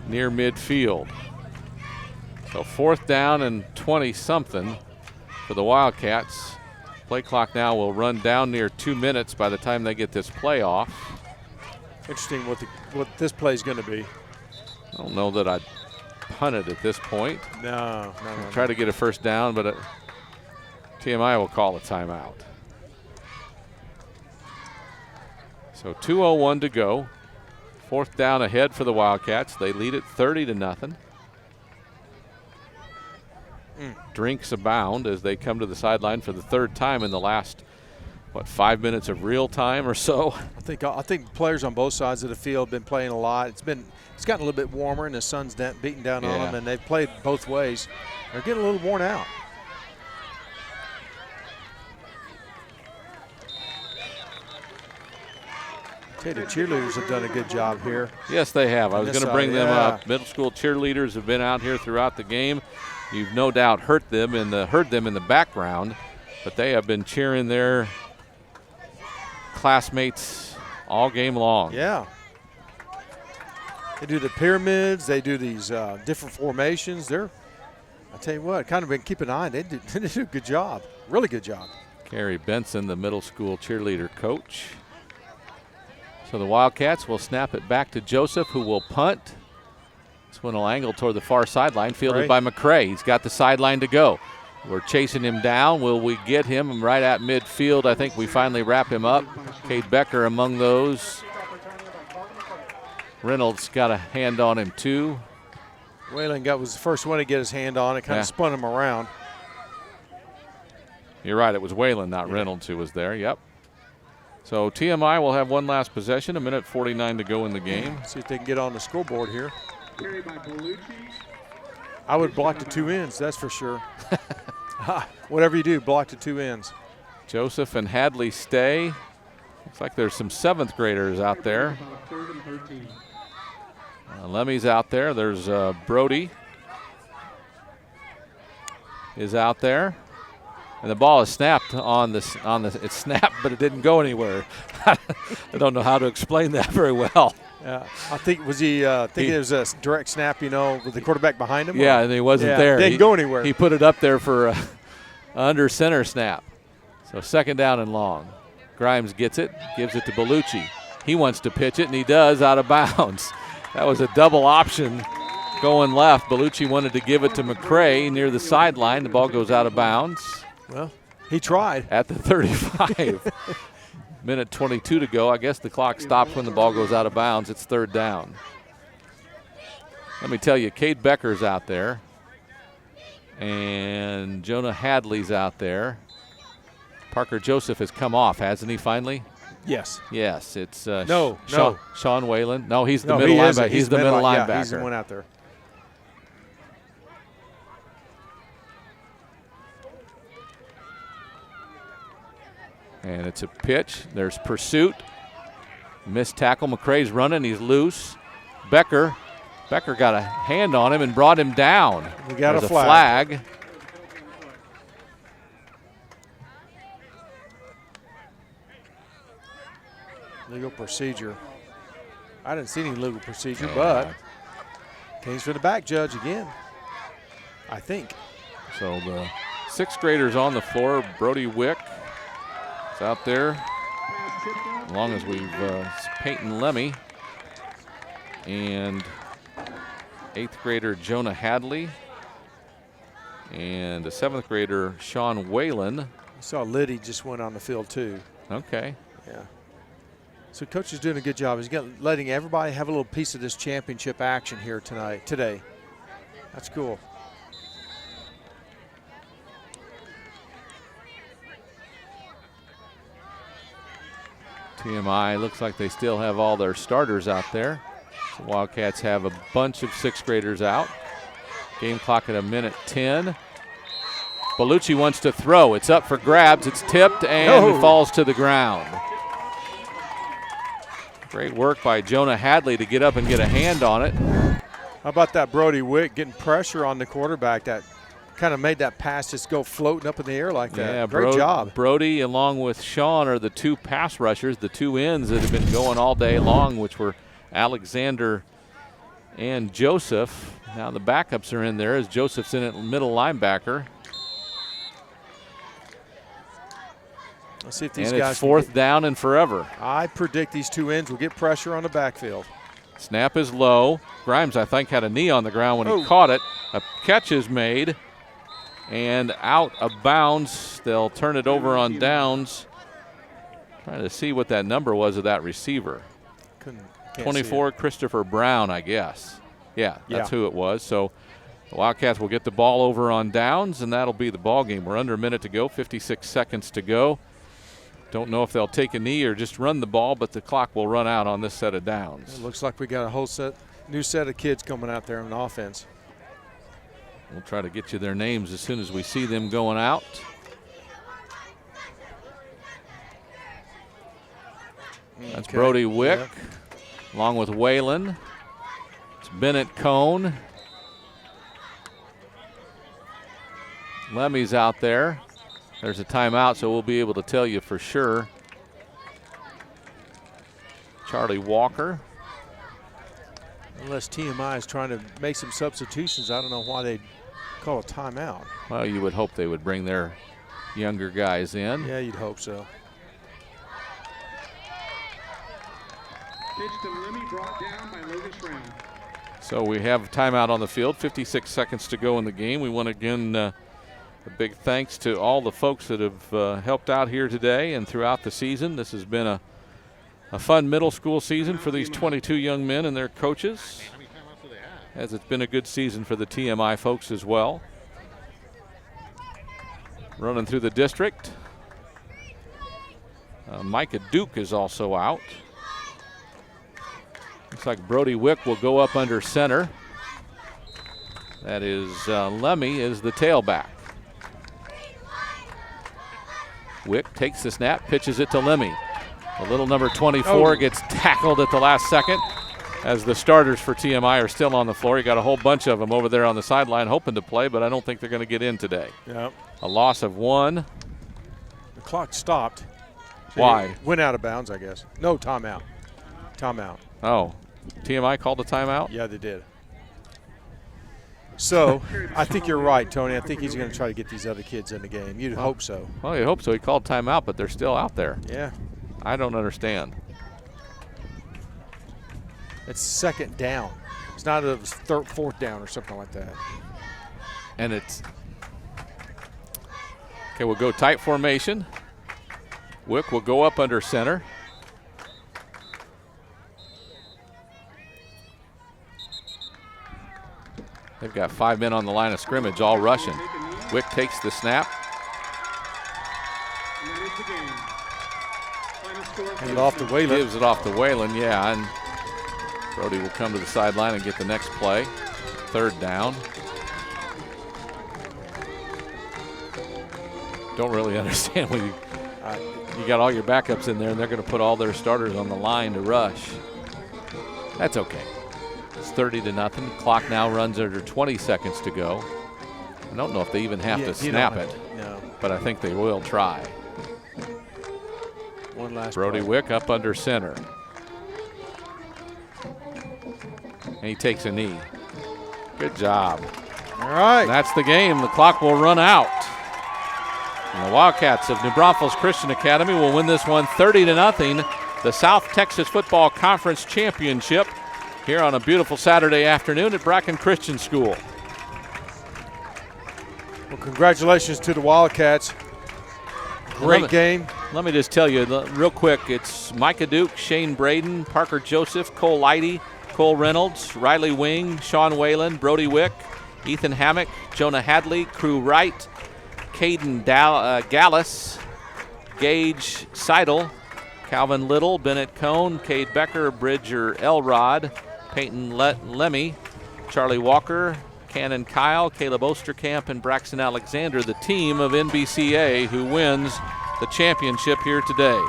near midfield. So 4th down and 20-something for the Wildcats. Play clock now will run down near 2 minutes by the time they get this play off. Interesting what this play is going to be. I don't know that I'd punt it at this point. No. Try to get a 1st down, but TMI will call a timeout. So 2:01 to go. 4th down ahead for the Wildcats. They lead it 30-0. Drinks abound as they come to the sideline for the 3rd time in the last, 5 minutes of real time or so. I think players on both sides of the field have been playing a lot. It's gotten a little bit warmer, and the sun's beating down on them, and they've played both ways. They're getting a little worn out. The cheerleaders have done a good job here. Yes, they have. I was going to bring them up. Middle school cheerleaders have been out here throughout the game. You've no doubt heard them in the background, but they have been cheering their classmates all game long. Yeah. They do the pyramids. They do these different formations. I tell you what, kind of been keeping an eye. They do a good job, really good job. Carrie Benson, the middle school cheerleader coach. So the Wildcats will snap it back to Joseph, who will punt. This one will angle toward the far sideline, fielded by McCray. He's got the sideline to go. We're chasing him down. Will we get him right at midfield? I think we finally wrap him up. Cade Becker among those. Reynolds got a hand on him too. Whalen was the first one to get his hand on it, kind of spun him around. You're right, it was Whalen, not Reynolds, who was there. Yep. So TMI will have one last possession, 1:49 to go in the game. See if they can get on the scoreboard here. I would block the 2 ends, that's for sure. Whatever you do, block the 2 ends. Joseph and Hadley stay. Looks like there's some 7th graders out there. Lemmy's out there. There's Brody is out there. And the ball is snapped it's snapped, but it didn't go anywhere. I don't know how to explain that very well. I think it was a direct snap, with the quarterback behind him? Yeah, and he wasn't there. Didn't go anywhere. He put it up there for under center snap. So 2nd down and long. Grimes gets it, gives it to Bellucci. He wants to pitch it, and he does, out of bounds. That was a double option going left. Bellucci wanted to give it to McCray near the sideline. The ball goes out of bounds. Well, he tried. At the 35. 1:22 to go. I guess the clock stops when the ball goes out of bounds. It's 3rd down. Let me tell you, Cade Becker's out there. And Jonah Hadley's out there. Parker Joseph has come off, hasn't he, finally? Yes. Yes, it's Sean Whalen. No, he's the middle linebacker. He's the middle linebacker. Yeah, he's the one out there. And it's a pitch. There's pursuit. Missed tackle. McCrae's running. He's loose. Becker got a hand on him and brought him down. We got There's a flag. Legal procedure. I didn't see any legal procedure, but case for the back judge again, I think. So the 6th graders on the floor. Brody Wich is out there, as long as we've Peyton Lemmy and 8th grader Jonah Hadley and a 7th grader Sean Whalen. You saw Liddy just went on the field too. Okay. Yeah. So coach is doing a good job. He's letting everybody have a little piece of this championship action here today. That's cool. TMI looks like they still have all their starters out there. The Wildcats have a bunch of 6th graders out. Game clock at 1:10. Bellucci wants to throw. It's up for grabs. It's tipped and falls to the ground. Great work by Jonah Hadley to get up and get a hand on it. How about that Brody Wich getting pressure on the quarterback that kind of made that pass just go floating up in the air like that. Yeah, great job. Brody along with Sean are the 2 pass rushers, the 2 ends that have been going all day long, which were Alexander and Joseph. Now the backups are in there as Joseph's in at middle linebacker. Let's see if these and guys it's 4th down and forever. I predict these 2 ends will get pressure on the backfield. Snap is low. Grimes, I think, had a knee on the ground when he caught it. A catch is made and out of bounds. They'll turn it over on downs. Trying to see what that number was of that receiver. 24, Christopher Brown, I guess. Yeah, that's who it was. So the Wildcats will get the ball over on downs, and that'll be the ball game. We're under a minute to go, 56 seconds to go. Don't know if they'll take a knee or just run the ball, but the clock will run out on this set of downs. It looks like we got a whole new set of kids coming out there on offense. We'll try to get you their names as soon as we see them going out. That's Brody Wich, along with Whalen. It's Bennett Cone. Lemmy's out there. There's a timeout, so we'll be able to tell you for sure. Charlie Walker. Unless TMI is trying to make some substitutions, I don't know why they'd call a timeout. Well, you would hope they would bring their younger guys in. Yeah, you'd hope so. Pitch to Lemmy, brought down by Logan Brown. So we have timeout on the field, 56 seconds to go in the game. We want to again a big thanks to all the folks that have helped out here today and throughout the season. This has been a fun middle school season for these 22 young men and their coaches, as it's been a good season for the TMI folks as well. Running through the district, Micah Duke is also out. Looks like Brody Wich will go up under center. That is Lemmy is the tailback. Wich takes the snap, pitches it to Lemmy. The little number 24 gets tackled at the last second as the starters for TMI are still on the floor. You got a whole bunch of them over there on the sideline hoping to play, but I don't think they're going to get in today. Yep. A loss of 1. The clock stopped. Why? Went out of bounds, I guess. No, timeout. Timeout. Oh, TMI called a timeout? Yeah, they did. So, I think you're right, Tony. I think he's going to try to get these other kids in the game. You'd hope so. Well, you hope so. He called timeout, but they're still out there. Yeah. I don't understand. It's 2nd down. It's not a 4th down or something like that. And it's okay. We'll go tight formation. Wich will go up under center. They've got 5 men on the line of scrimmage, all rushing. Wich takes the snap. Hand it off to Whalen. Gives it off to Whalen, yeah. And Brody will come to the sideline and get the next play. 3rd down. Don't really understand when you got all your backups in there and they're going to put all their starters on the line to rush. That's okay. It's 30-0. Clock now runs under 20 seconds to go. I don't know if they even have to snap it, no. But I think they will try. One last Brody play. Wich up under center. And he takes a knee. Good job. All right. And that's the game. The clock will run out. And the Wildcats of New Braunfels Christian Academy will win this one 30-0. The South Texas Football Conference Championship here on a beautiful Saturday afternoon at Bracken Christian School. Well, congratulations to the Wildcats. Great game. Let me just tell you real quick, it's Micah Duke, Shane Braden, Parker Joseph, Cole Leidy, Cole Reynolds, Riley Wing, Sean Whalen, Brody Wich, Ethan Hammock, Jonah Hadley, Crew Wright, Caden Gallus, Gage Seidel, Calvin Little, Bennett Cohn, Cade Becker, Bridger Elrod, Peyton Lemmy, Charlie Walker, Cannon Kyle, Caleb Osterkamp, and Braxton Alexander, the team of NBCA who wins the championship here today.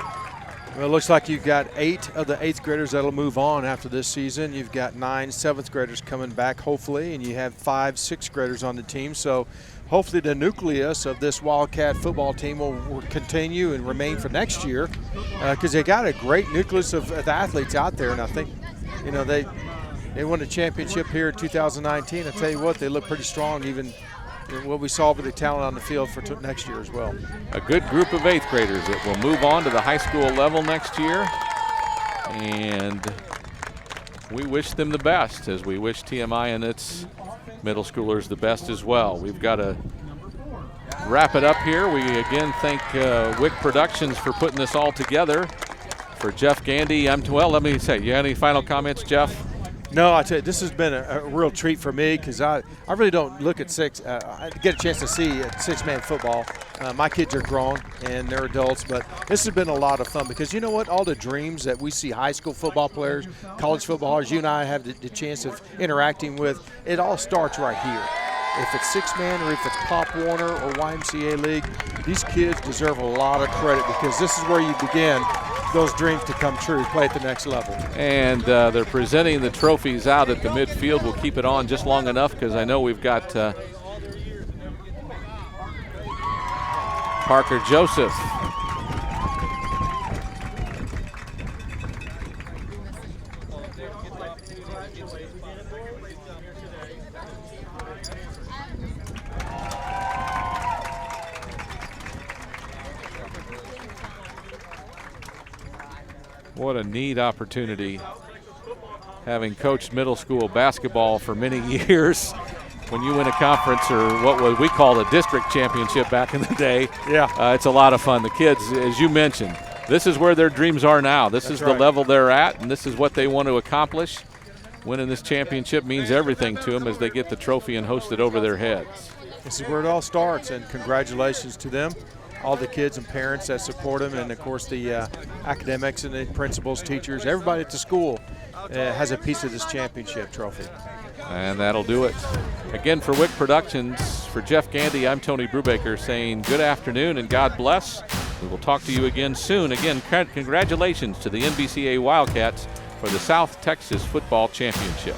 Well, it looks like you've got 8 of the 8th graders that'll move on after this season. You've got 9 7th graders coming back, hopefully, and you have 5 6th graders on the team. So hopefully the nucleus of this Wildcat football team will continue and remain for next year, because they got a great nucleus of athletes out there. And I think, you know, they won the championship here in 2019. I tell you what, they look pretty strong, even what we saw with the talent on the field for next year as well. A good group of 8th graders that will move on to the high school level next year. And we wish them the best, as we wish TMI and its middle schoolers the best as well. We've got to wrap it up here. We again thank Wich Productions for putting this all together. For Geoff Gandy, let me say, you have any final comments, Geoff? No, I tell you, this has been a real treat for me, because I really don't look at I get a chance to see 6-man football. My kids are grown and they're adults, but this has been a lot of fun, because you know what? All the dreams that we see high school football players, college footballers, you and I have the chance of interacting with, it all starts right here. If it's 6-man or if it's Pop Warner or YMCA League, these kids deserve a lot of credit, because this is where you begin those dreams to come true, play at the next level. And they're presenting the trophies out at the midfield. We'll keep it on just long enough, because I know we've got Parker Joseph. What a neat opportunity, having coached middle school basketball for many years. When you win a conference, or what we called a district championship back in the day, it's a lot of fun. The kids, as you mentioned, this is where their dreams are now. This is the level they're at, and this is what they want to accomplish. Winning this championship means everything to them as they get the trophy and hoist it over their heads. This is where it all starts, and congratulations to them, all the kids and parents that support them, and of course the academics and the principals, teachers, everybody at the school has a piece of this championship trophy. And that'll do it. Again, for Wich Productions, for Geoff Gandy, I'm Tony Brubaker saying good afternoon and God bless. We will talk to you again soon. Again, congratulations to the NBCA Wildcats for the South Texas Football Championship.